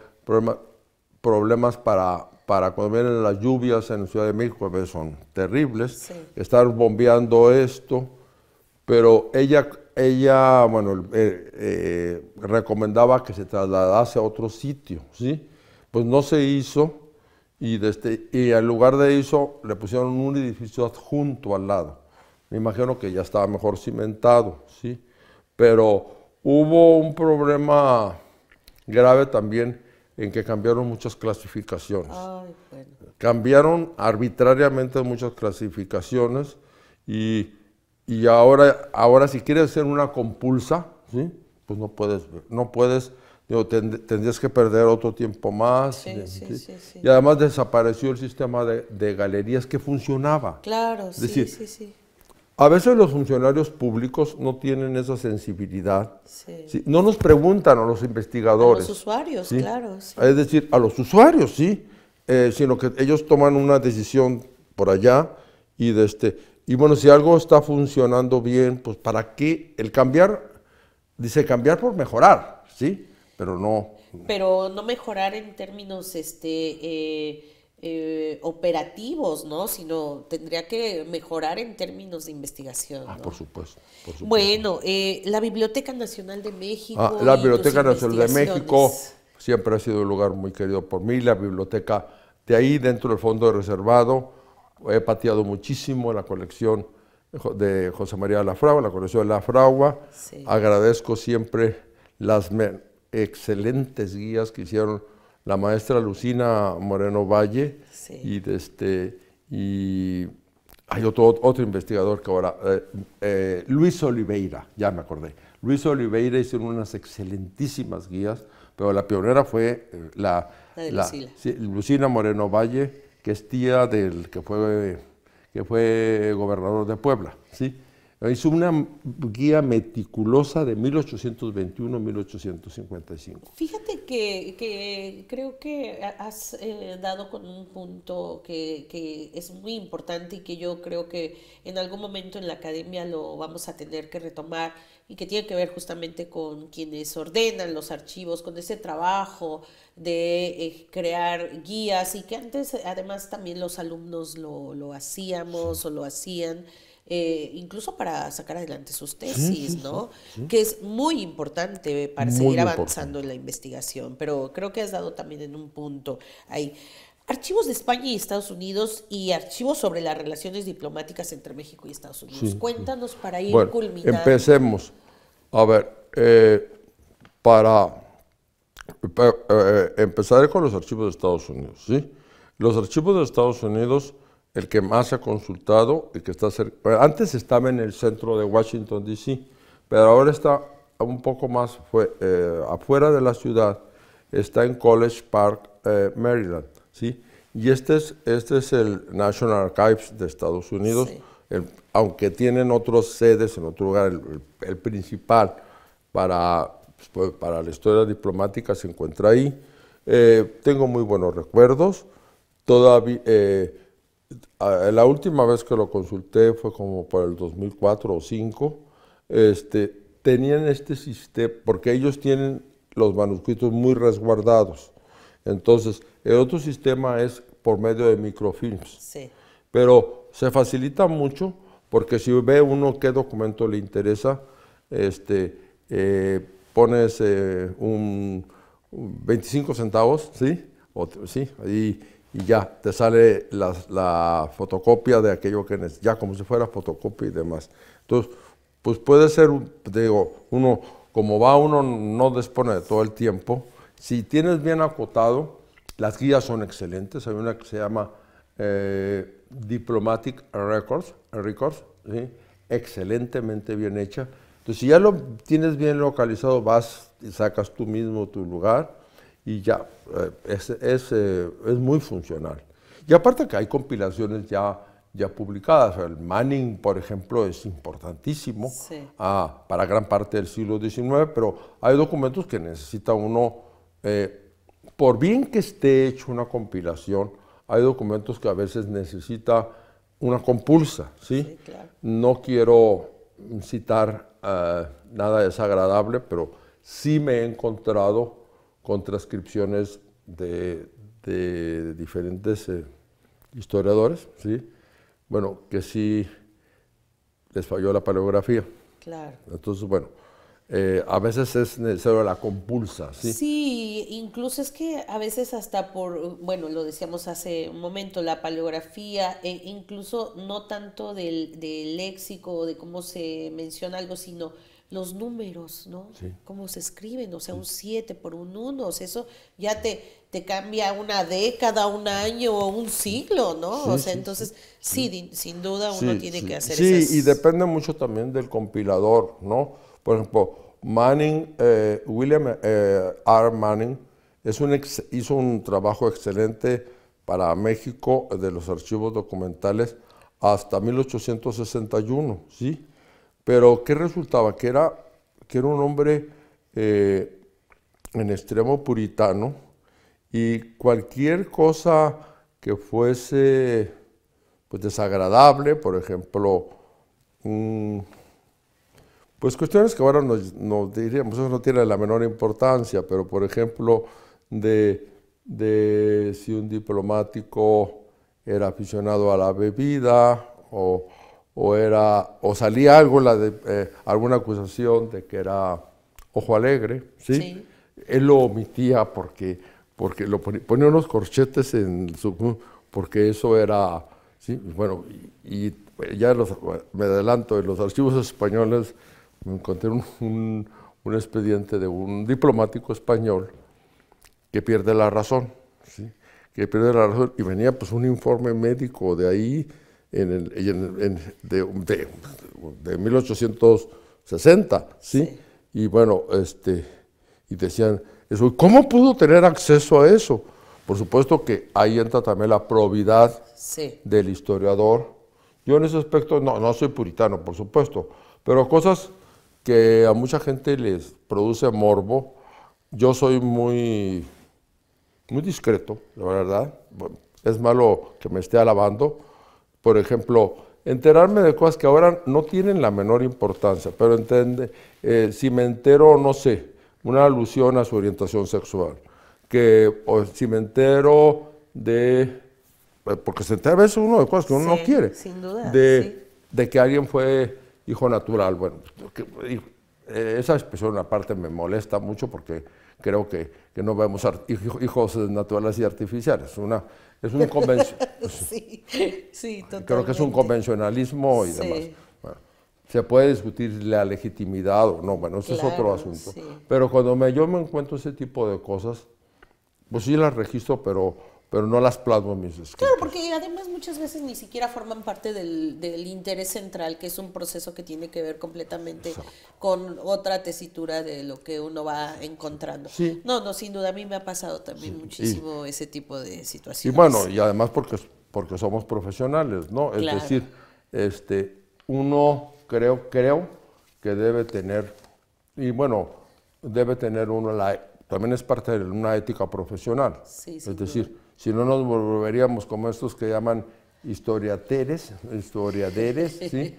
problemas para cuando vienen las lluvias en la Ciudad de México, a veces son terribles, Sí. estar bombeando esto, pero ella bueno, recomendaba que se trasladase a otro sitio, ¿sí? Pues no se hizo y en lugar de eso le pusieron un edificio adjunto al lado. Me imagino que ya estaba mejor cimentado, ¿sí? Pero hubo un problema grave también en que cambiaron muchas clasificaciones. Ay, bueno. Cambiaron arbitrariamente muchas clasificaciones y ahora si quieres hacer una compulsa, ¿sí?, pues no puedes, digo, tendrías que perder otro tiempo más. Sí. Y además desapareció el sistema de galerías que funcionaba. Claro, Es decir, sí. a veces los funcionarios públicos no tienen esa sensibilidad. Sí. ¿Sí? No nos preguntan a los investigadores. A los usuarios, ¿sí? claro. Sí. Es decir, a los usuarios, sí, sino que ellos toman una decisión por allá y bueno, si algo está funcionando bien, pues ¿para qué? El cambiar, dice cambiar por mejorar, ¿sí? Pero no mejorar en términos operativos, ¿no? Sino tendría que mejorar en términos de investigación, ¿no? Por supuesto. Bueno, la Biblioteca Nacional de México. La y Biblioteca tus Nacional de México investigaciones. siempre ha sido un lugar muy querido por mí. La biblioteca de ahí, dentro del fondo de reservado, he pateado muchísimo la colección de José María de la Fragua, la colección de la Fragua. Sí. Agradezco siempre las excelentes guías que hicieron la maestra Lucina Moreno Valle. Sí. Y hay otro investigador que ahora, Luis Oliveira, ya me acordé. Luis Oliveira hicieron unas excelentísimas guías, pero la pionera fue la de Lucila. Sí, Lucina Moreno Valle, que es tía del que fue gobernador de Puebla, ¿sí? Hizo una guía meticulosa de 1821 a 1855. Fíjate que creo que has dado con un punto que es muy importante y que yo creo que en algún momento en la academia lo vamos a tener que retomar y que tiene que ver justamente con quienes ordenan los archivos, con ese trabajo de crear guías y que antes además también los alumnos lo hacíamos o lo hacían. Incluso para sacar adelante sus tesis, ¿no? Sí. Que es muy importante para seguir avanzando en la investigación, pero creo que has dado también en un punto ahí. Archivos de España y Estados Unidos y archivos sobre las relaciones diplomáticas entre México y Estados Unidos. Cuéntanos para ir culminando. Empecemos. A ver, empezaré con los archivos de Estados Unidos, ¿sí? Los archivos de Estados Unidos, el que más se ha consultado, el que está cerca, antes estaba en el centro de Washington, D.C., pero ahora está un poco más afuera de la ciudad, está en College Park, Maryland, ¿sí? Y este es el National Archives de Estados Unidos, sí. Aunque tienen otras sedes en otro lugar, el principal para la historia diplomática se encuentra ahí. Tengo muy buenos recuerdos, todavía... la última vez que lo consulté fue como por el 2004 o 2005, tenían este sistema, porque ellos tienen los manuscritos muy resguardados, entonces el otro sistema es por medio de microfilms, sí. Pero se facilita mucho porque si ve uno qué documento le interesa, pones 25 centavos, ¿sí? Sí, ahí, y ya te sale la fotocopia de aquello que necesitas, ya como si fuera fotocopia y demás. Entonces, pues puede ser, digo, uno no dispone de todo el tiempo. Si tienes bien acotado, las guías son excelentes. Hay una que se llama Diplomatic Records, ¿sí? Excelentemente bien hecha. Entonces, si ya lo tienes bien localizado, vas y sacas tú mismo tu lugar y ya, es muy funcional. Y aparte que hay compilaciones ya publicadas. El Manning, por ejemplo, es importantísimo Sí. para gran parte del siglo XIX, pero hay documentos que necesita uno, por bien que esté hecho una compilación, hay documentos que a veces necesita una compulsa, ¿sí? Sí, claro. No quiero citar nada desagradable, pero sí me he encontrado con transcripciones de diferentes historiadores, ¿sí? Bueno, que sí les falló la paleografía. Claro. Entonces, bueno, a veces es necesario la compulsa, ¿sí? Sí, incluso es que a veces hasta por, bueno, lo decíamos hace un momento, la paleografía, incluso no tanto del léxico o de cómo se menciona algo, sino los números, ¿no? Sí. Cómo se escriben, o sea, un 7 por un 1, o sea, eso ya te cambia una década, un año o un siglo, ¿no? O Sí, sea, sí, sí. entonces, sí, sin duda uno Sí, tiene que sí, hacer sí, y esas... depende mucho también del compilador, ¿no? Por ejemplo, Manning, William R. Manning hizo un trabajo excelente para México de los archivos documentales hasta 1861, ¿sí? Pero ¿qué resultaba? Que era un hombre en extremo puritano y cualquier cosa que fuese pues desagradable, por ejemplo, pues cuestiones que ahora nos diríamos, eso no tiene la menor importancia, pero por ejemplo, de si un diplomático era aficionado a la bebida o salía algo, alguna acusación de que era ojo alegre, ¿sí? Sí, Él lo omitía porque ponía unos corchetes porque eso era, ¿sí? Bueno, y ya me adelanto, en los archivos españoles me encontré un expediente de un diplomático español que pierde la razón, ¿sí? Que pierde la razón y venía pues un informe médico de ahí de 1860, ¿sí? sí, Y bueno, y decían eso, ¿cómo pudo tener acceso a eso? Por supuesto que ahí entra también la probidad sí. del historiador. Yo en ese aspecto no soy puritano, por supuesto, pero cosas que a mucha gente les produce morbo, yo soy muy discreto, la verdad. Bueno, es malo que me esté alabando. Por ejemplo, enterarme de cosas que ahora no tienen la menor importancia, pero si me entero, no sé, una alusión a su orientación sexual, o si me entero porque se entera a veces uno de cosas que uno no Sí, quiere, sin duda, sí. de que alguien fue hijo natural. Bueno, esa expresión aparte me molesta mucho porque creo que no vemos hijos naturales y artificiales. Es un Sí, sí, creo que es un totalmente. convencionalismo y demás. Sí, Bueno, se puede discutir la legitimidad o no, bueno, ese es otro claro, asunto. sí. Pero cuando yo me encuentro ese tipo de cosas, pues sí las registro, pero no las plasmo en mis Claro, escritos. porque además muchas veces ni siquiera forman parte del interés central, que es un proceso que tiene que ver completamente con otra tesitura de lo que uno va encontrando. Sí, No, no, sin duda, a mí me ha pasado también y, muchísimo ese tipo de y bueno, situaciones. y además porque somos profesionales, ¿no? Es Claro, decir, uno creo que debe tener, y bueno, debe tener también es parte de una ética profesional. sí, Es sin duda. decir, si no nos volveríamos como estos que llaman historiaderes, ¿sí?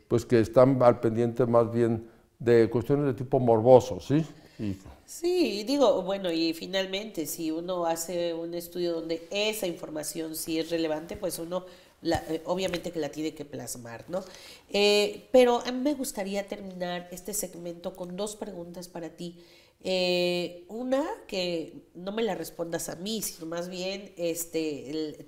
Pues que están al pendiente más bien de cuestiones de tipo morboso, ¿sí? Y, Sí, digo, bueno, y finalmente, si uno hace un estudio donde esa información sí es relevante, pues uno obviamente que la tiene que plasmar, ¿no? Pero a mí me gustaría terminar este segmento con dos preguntas para ti. Una, que no me la respondas a mí, sino más bien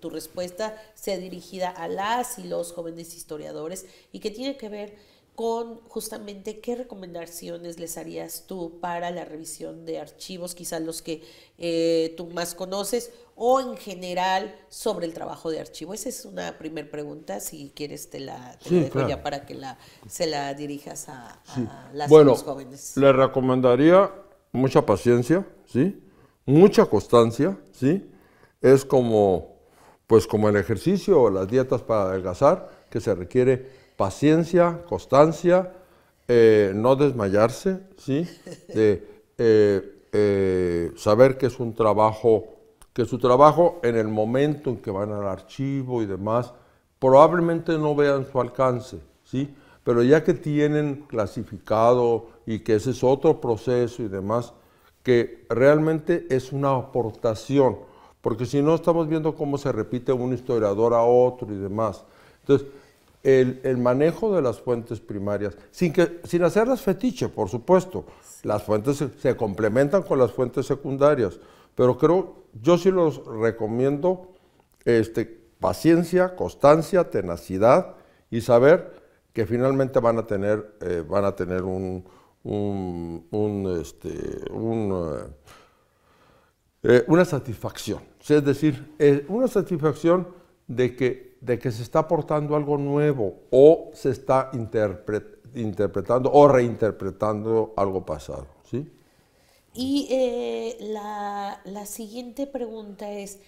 tu respuesta sea dirigida a las y los jóvenes historiadores y que tiene que ver con justamente qué recomendaciones les harías tú para la revisión de archivos, quizás los que tú más conoces, o en general sobre el trabajo de archivo. Esa es una primera pregunta, si quieres te la Sí, dejo claro. ya para que se la dirijas Sí. a las y Bueno, los jóvenes. le recomendaría mucha paciencia, ¿sí? Mucha constancia, ¿sí? Es como, pues como el ejercicio o las dietas para adelgazar, que se requiere paciencia, constancia, no desmayarse, ¿sí? De saber que es un trabajo, que su trabajo en el momento en que van al archivo y demás, probablemente no vean su alcance, ¿sí? Pero ya que tienen clasificado y que ese es otro proceso y demás, que realmente es una aportación, porque si no estamos viendo cómo se repite un historiador a otro y demás. Entonces, el manejo de las fuentes primarias, sin hacerlas fetiche, por supuesto, las fuentes se complementan con las fuentes secundarias, pero yo sí los recomiendo paciencia, constancia, tenacidad y saber que finalmente van a tener una satisfacción. Es decir, una satisfacción de que se está aportando algo nuevo o se está interpretando o reinterpretando algo pasado, ¿sí? Y la siguiente pregunta es,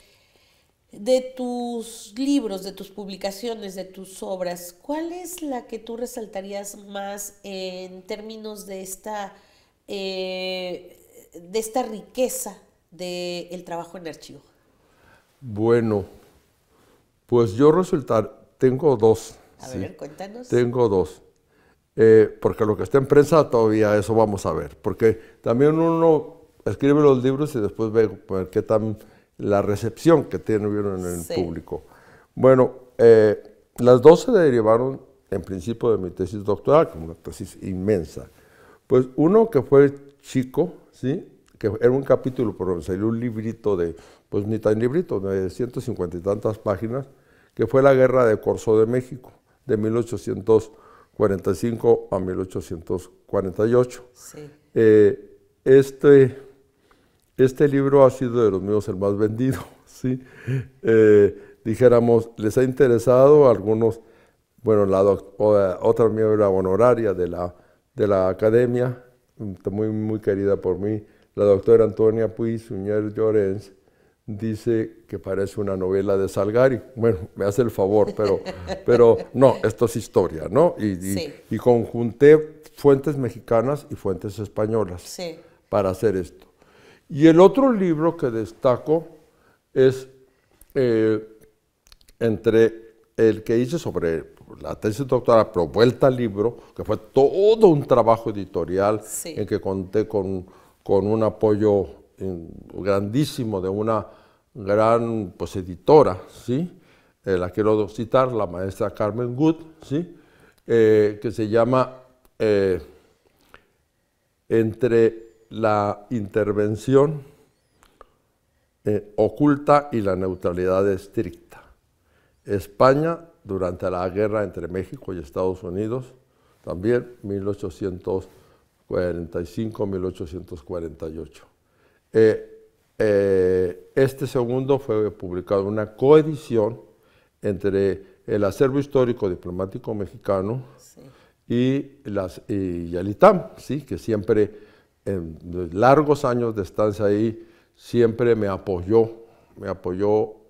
de tus libros, de tus publicaciones, de tus obras, ¿cuál es la que tú resaltarías más en términos de esta riqueza del trabajo en archivo? Bueno, pues tengo dos. A ¿sí? ver, cuéntanos. Tengo dos. Porque lo que está en prensa todavía eso vamos a ver. Porque también uno escribe los libros y después ve qué tan la recepción que tuvieron en el público. Bueno, las dos se derivaron en principio de mi tesis doctoral, como una tesis inmensa. Pues uno que fue chico, ¿sí? Que era un capítulo, por donde salió un librito pues ni tan librito, de 150 y tantas páginas, que fue la Guerra de Corzo de México, de 1845 a 1848. Sí. Este libro ha sido de los míos el más vendido, ¿sí? Dijéramos, les ha interesado a algunos, bueno, otra miembro honoraria de la academia, muy, muy querida por mí, la doctora Antonia Puig Suñer Llorens, dice que parece una novela de Salgari. Bueno, me hace el favor, pero no, esto es historia, ¿no? Y conjunté fuentes mexicanas y fuentes españolas para hacer esto. Y el otro libro que destaco es entre el que hice sobre la tesis doctoral, pero vuelta al libro, que fue todo un trabajo editorial en que conté con un apoyo grandísimo de una gran editora, ¿sí? La quiero citar, la maestra Carmen Good, ¿sí? Que se llama Entre la intervención oculta y la neutralidad estricta. España durante la guerra entre México y Estados Unidos, también 1845-1848. Este segundo fue publicado en una coedición entre el Acervo Histórico Diplomático Mexicano y el ITAM, ¿sí? Que siempre, en largos años de estancia ahí, siempre me apoyó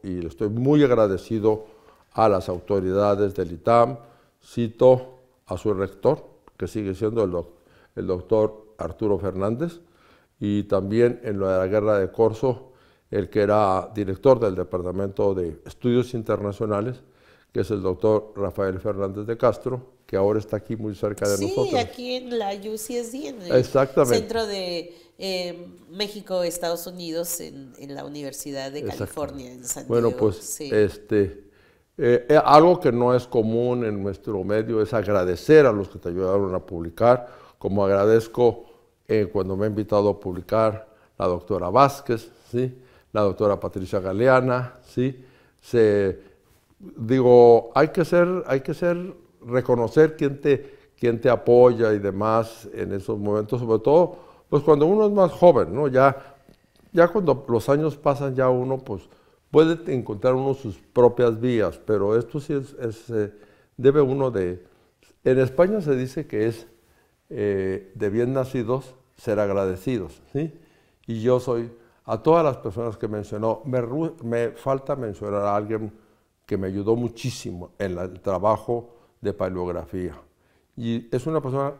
y le estoy muy agradecido a las autoridades del ITAM. Cito a su rector, que sigue siendo el doctor Arturo Fernández, y también en la Guerra de Corzo, el que era director del Departamento de Estudios Internacionales, que es el doctor Rafael Fernández de Castro, que ahora está aquí muy cerca de nosotros. Sí, aquí en la UCSD, en el Centro de México, Estados Unidos, en la Universidad de California, en San Diego. Bueno, pues algo que no es común en nuestro medio es agradecer a los que te ayudaron a publicar, como agradezco cuando me ha invitado a publicar la doctora Vázquez, ¿sí? La doctora Patricia Galeana, ¿sí? Digo, hay que reconocer quién te apoya y demás en esos momentos, sobre todo pues cuando uno es más joven, ¿no? Ya cuando los años pasan, ya uno pues puede encontrar uno sus propias vías, pero esto sí debe uno de... En España se dice que es de bien nacidos ser agradecidos, ¿sí? Y yo soy, a todas las personas que mencionó, me falta mencionar a alguien que me ayudó muchísimo en el trabajo de paleografía. Y es una persona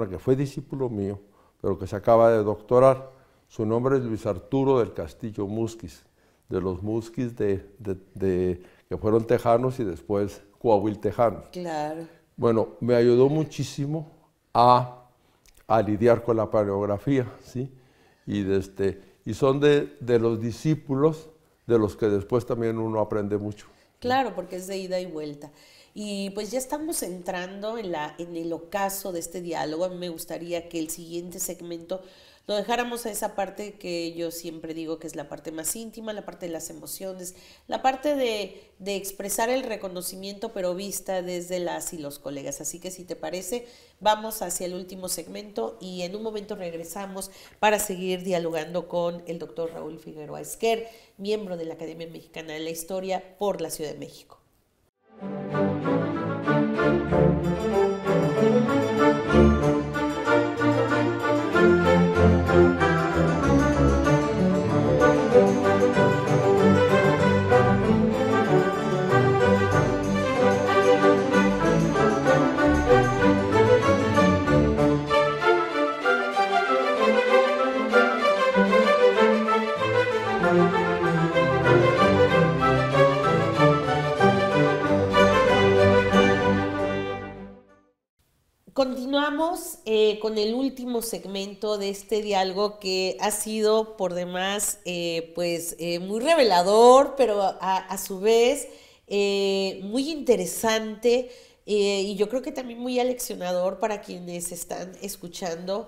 que fue discípulo mío, pero que se acaba de doctorar. Su nombre es Luis Arturo del Castillo Musquiz, de los Musquiz que fueron tejanos y después coahuiltejanos. Claro. Bueno, me ayudó muchísimo a lidiar con la paleografía, ¿sí? Y son de los discípulos de los que después también uno aprende mucho. Claro, porque es de ida y vuelta. Y pues ya estamos entrando en el ocaso de este diálogo. A mí me gustaría que el siguiente segmento lo dejáramos a esa parte que yo siempre digo que es la parte más íntima, la parte de las emociones, la parte de expresar el reconocimiento, pero vista desde las y los colegas. Así que si te parece, vamos hacia el último segmento y en un momento regresamos para seguir dialogando con el doctor Raúl Figueroa Esquer, miembro de la Academia Mexicana de la Historia por la Ciudad de México. Continuamos con el último segmento de este diálogo que ha sido por demás muy revelador, pero a su vez muy interesante y yo creo que también muy aleccionador para quienes están escuchando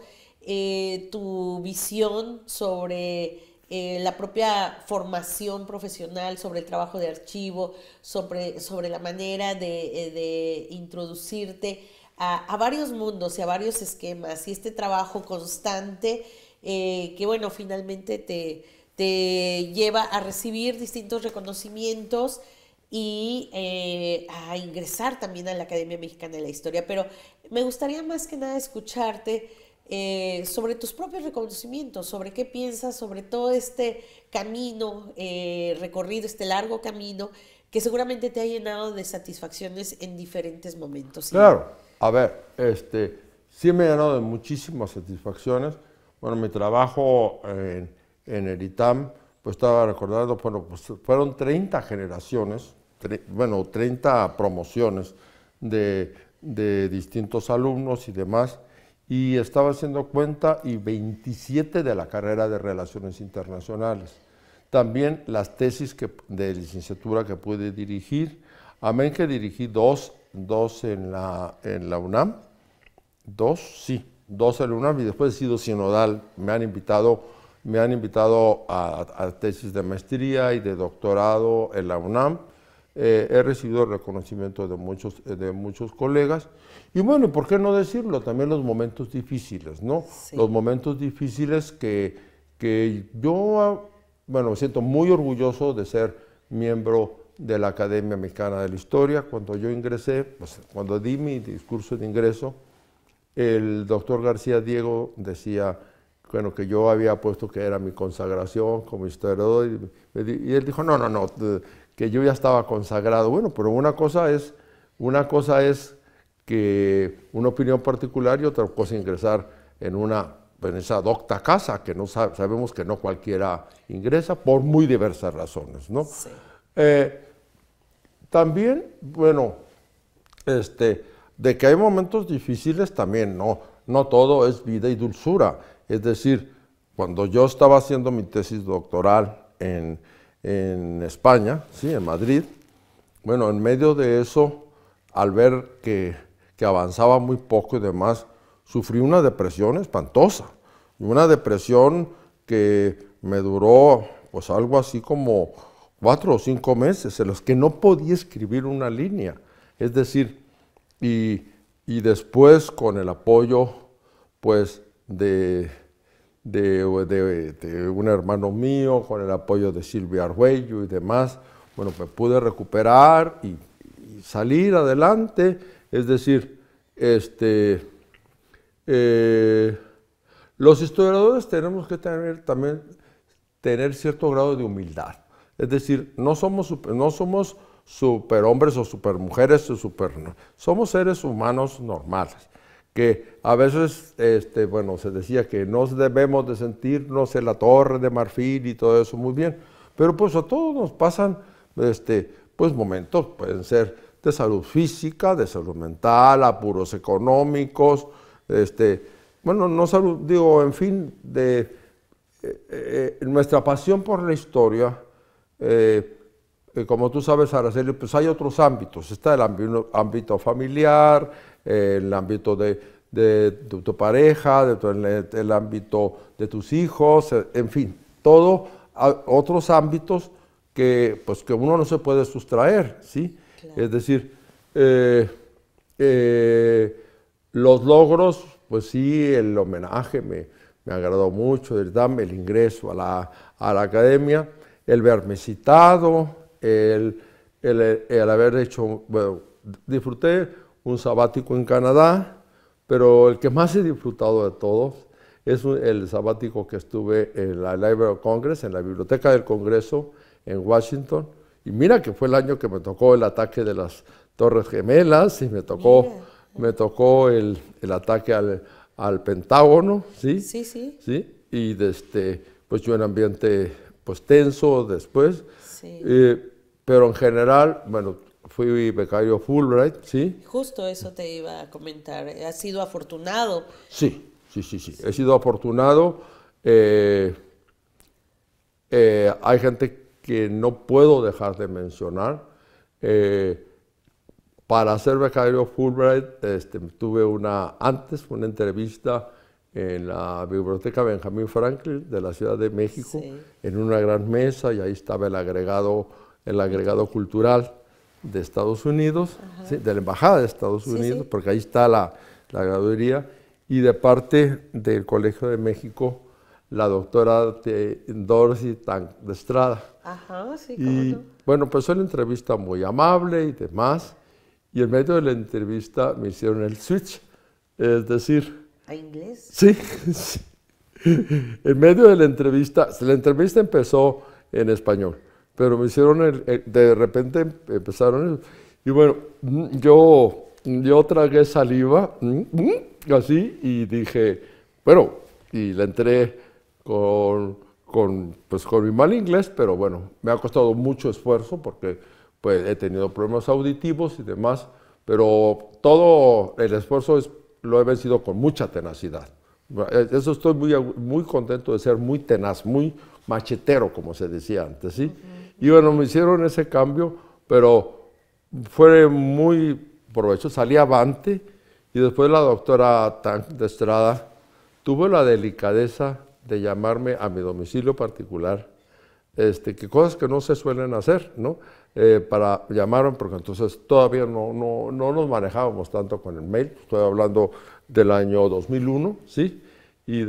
tu visión sobre la propia formación profesional, sobre el trabajo de archivo, sobre la manera de introducirte a varios mundos y a varios esquemas y este trabajo constante que bueno, finalmente te lleva a recibir distintos reconocimientos y a ingresar también a la Academia Mexicana de la Historia. Pero me gustaría más que nada escucharte sobre tus propios reconocimientos, sobre qué piensas, sobre todo este camino recorrido, este largo camino que seguramente te ha llenado de satisfacciones en diferentes momentos. Claro. A ver, sí me ha llenado de muchísimas satisfacciones. Bueno, mi trabajo en el ITAM, pues estaba recordando, bueno, pues fueron 30 generaciones, 30 promociones de distintos alumnos y demás, y estaba haciendo cuenta, y 27 de la carrera de Relaciones Internacionales. También las tesis de licenciatura que pude dirigir, amén que dirigí dos en la UNAM, dos en la UNAM, y después he sido sinodal. Me han invitado a tesis de maestría y de doctorado en la UNAM. He recibido el reconocimiento de muchos colegas. Y bueno, ¿por qué no decirlo? También los momentos difíciles, ¿no? Sí. Los momentos difíciles que yo, bueno, me siento muy orgulloso de ser miembro de la Academia Mexicana de la Historia. Cuando yo ingresé, pues, cuando di mi discurso de ingreso, el doctor García Diego decía, bueno, que yo había puesto que era mi consagración como historiador, y él dijo, no, que yo ya estaba consagrado. Bueno, pero una cosa es que una opinión particular y otra cosa ingresar en esa docta casa, que no sabemos que no cualquiera ingresa por muy diversas razones, ¿no? Sí. También, bueno, de que hay momentos difíciles también, no todo es vida y dulzura. Es decir, cuando yo estaba haciendo mi tesis doctoral en España, sí, en Madrid, bueno, en medio de eso, al ver que avanzaba muy poco y demás, sufrí una depresión espantosa, una depresión que me duró pues algo así como 4 o 5 meses en los que no podía escribir una línea. Es decir, y y después con el apoyo pues de un hermano mío, con el apoyo de Silvia Arguello y demás, bueno, me pude recuperar y salir adelante. Es decir, los historiadores tenemos que también tener cierto grado de humildad. Es decir, no somos superhombres o supermujeres, no. Somos seres humanos normales, que a veces, bueno, se decía que no debemos de sentirnos en la Torre de Marfil y todo eso, muy bien, pero pues a todos nos pasan, pues momentos, pueden ser de salud física, de salud mental, apuros económicos, bueno, no salud, digo, en fin, nuestra pasión por la historia, como tú sabes, Araceli, pues hay otros ámbitos. Está el ámbito familiar, el ámbito de tu pareja, el ámbito de tus hijos, en fin, otros ámbitos que uno no se puede sustraer, ¿sí? Claro. Es decir, los logros, pues sí, el homenaje me agradó mucho, el ingreso a la academia, el verme citado, el haber hecho, bueno, disfruté un sabático en Canadá, pero el que más he disfrutado de todos es el sabático que estuve en la Library of Congress, en la Biblioteca del Congreso en Washington, y mira que fue el año que me tocó el ataque de las Torres Gemelas, y me tocó el ataque al Pentágono, ¿sí? Sí, sí. ¿Sí? Y pues yo en ambiente pues tenso después, sí. Pero en general, bueno, fui becario Fulbright, ¿sí? Justo eso te iba a comentar, ¿has sido afortunado? Sí, he sido afortunado. Hay gente que no puedo dejar de mencionar. Para ser becario Fulbright, tuve una entrevista en la Biblioteca Benjamin Franklin de la Ciudad de México, sí. En una gran mesa, y ahí estaba el agregado cultural de Estados Unidos, ¿sí? De la Embajada de Estados Unidos, sí. Porque ahí está la graduaría, y de parte del Colegio de México, la doctora Dorothy Tang de Estrada. Ajá, sí, y ¿cómo no? Bueno, pues fue una entrevista muy amable y demás, y en medio de la entrevista me hicieron el switch, es decir... ¿A inglés? Sí, sí. En medio de la entrevista empezó en español, pero me hicieron, de repente empezaron, y bueno, yo tragué saliva, así, y dije, bueno, y le entré con mi mal inglés, pero bueno, me ha costado mucho esfuerzo porque pues, he tenido problemas auditivos y demás, pero todo el esfuerzo lo he vencido con mucha tenacidad. Eso estoy muy contento de ser muy tenaz, muy machetero, como se decía antes, ¿sí? Y bueno, me hicieron ese cambio, pero fue muy provechoso, salí avante, y después la doctora Tang de Estrada tuvo la delicadeza de llamarme a mi domicilio particular, que cosas que no se suelen hacer, ¿no? Para llamarme, porque entonces todavía no nos manejábamos tanto con el mail, estoy hablando del año 2001, ¿sí? Y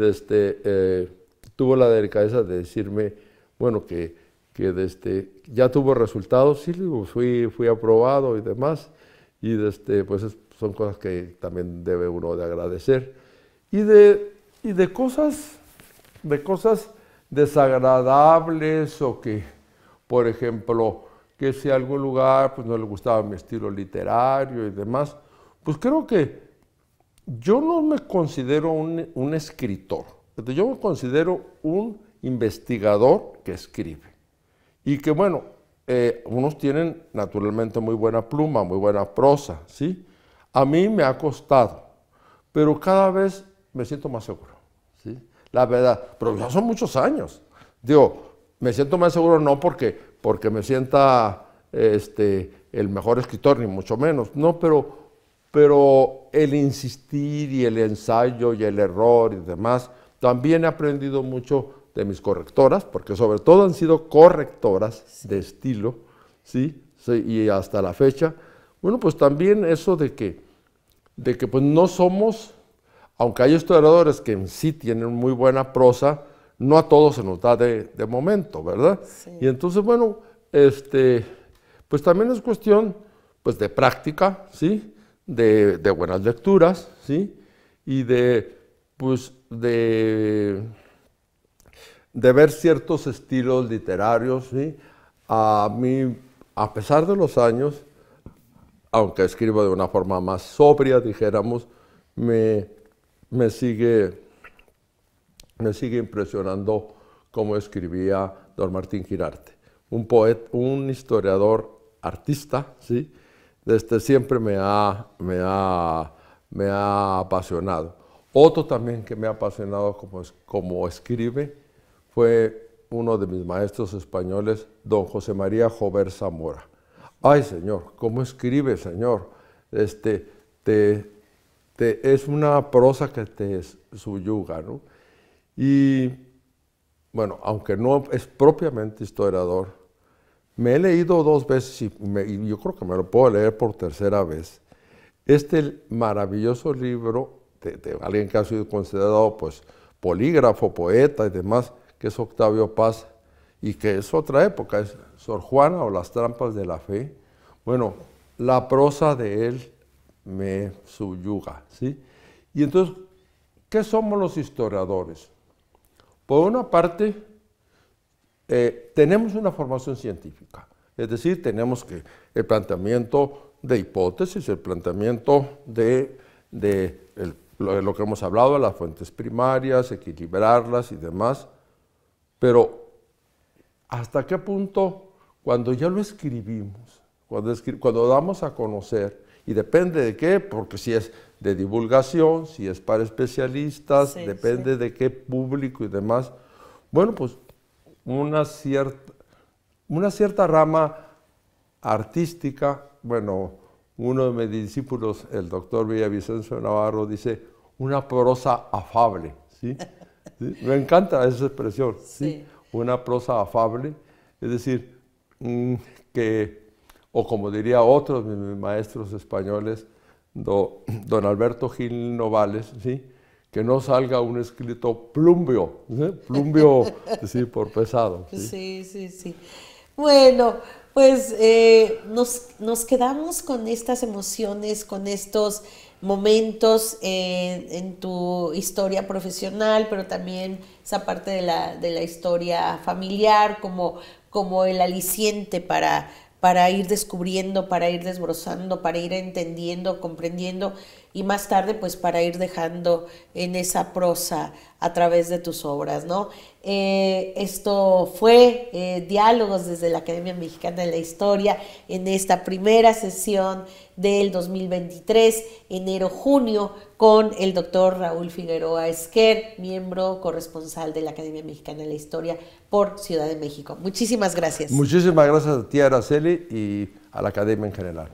tuvo la delicadeza de decirme, bueno, que ya tuvo resultados, sí, fui aprobado y demás, y pues son cosas que también debe uno de agradecer. Y de cosas desagradables, o que, por ejemplo, que si a algún lugar pues, no le gustaba mi estilo literario y demás, pues creo que yo no me considero un escritor, yo me considero un investigador que escribe. Y que bueno, unos tienen naturalmente muy buena pluma, muy buena prosa, ¿sí? A mí me ha costado, pero cada vez me siento más seguro, ¿sí? La verdad, pero ya son muchos años. Digo, me siento más seguro no porque me sienta el mejor escritor, ni mucho menos, no, pero el insistir y el ensayo y el error y demás, también he aprendido mucho de mis correctoras, porque sobre todo han sido correctoras de estilo, ¿sí? Sí, y hasta la fecha. Bueno, pues también eso de que de que pues no somos, aunque hay historiadores que en sí tienen muy buena prosa, no a todos se nos da de momento, ¿verdad? Sí. Y entonces, bueno, pues también es cuestión pues de práctica, ¿sí? De buenas lecturas, ¿sí? Y pues de ver ciertos estilos literarios, ¿sí? A mí, a pesar de los años, aunque escribo de una forma más sobria, dijéramos, me sigue impresionando cómo escribía don Martín Quirarte, un poeta, un historiador, artista, ¿sí? Siempre me ha apasionado. Otro también que me ha apasionado como escribe fue uno de mis maestros españoles, don José María Jover Zamora. Ay, señor, ¿cómo escribe, señor? Es una prosa que te subyuga, ¿no? Y, bueno, aunque no es propiamente historiador, me he leído 2 veces y yo creo que me lo puedo leer por tercera vez. Este maravilloso libro de alguien que ha sido considerado, pues, polígrafo, poeta y demás, que es Octavio Paz, y que es otra época, es Sor Juana o las trampas de la fe. Bueno, la prosa de él me subyuga, ¿sí? Y entonces, ¿qué somos los historiadores? Por una parte, tenemos una formación científica, es decir, tenemos el planteamiento de hipótesis, el planteamiento de lo que hemos hablado, las fuentes primarias, equilibrarlas y demás, pero ¿hasta qué punto, cuando ya lo escribimos, cuando damos a conocer, y depende de qué, porque si es de divulgación, si es para especialistas, sí, depende de qué público y demás, bueno, pues una cierta rama artística, bueno, uno de mis discípulos, el doctor Villavicencio Navarro, dice una prosa afable, ¿sí? ¿Sí? Me encanta esa expresión, ¿sí? Sí. Una prosa afable, es decir, o como diría otros de mis maestros españoles, don Alberto Gil Novales, ¿sí? Que no salga un escrito plumbio, ¿sí? Plumbio, sí, por pesado. Sí, sí, sí. Bueno, pues nos quedamos con estas emociones, con estos momentos en tu historia profesional, pero también esa parte de la historia familiar, como el aliciente para ir descubriendo, para ir desbrozando, para ir entendiendo, comprendiendo y más tarde pues para ir dejando en esa prosa a través de tus obras, ¿no? Esto fue Diálogos desde la Academia Mexicana de la Historia en esta primera sesión del 2023, enero-junio, con el doctor Raúl Figueroa Esquer, miembro corresponsal de la Academia Mexicana de la Historia por Ciudad de México. Muchísimas gracias. Muchísimas gracias a ti, Araceli, y a la Academia en general.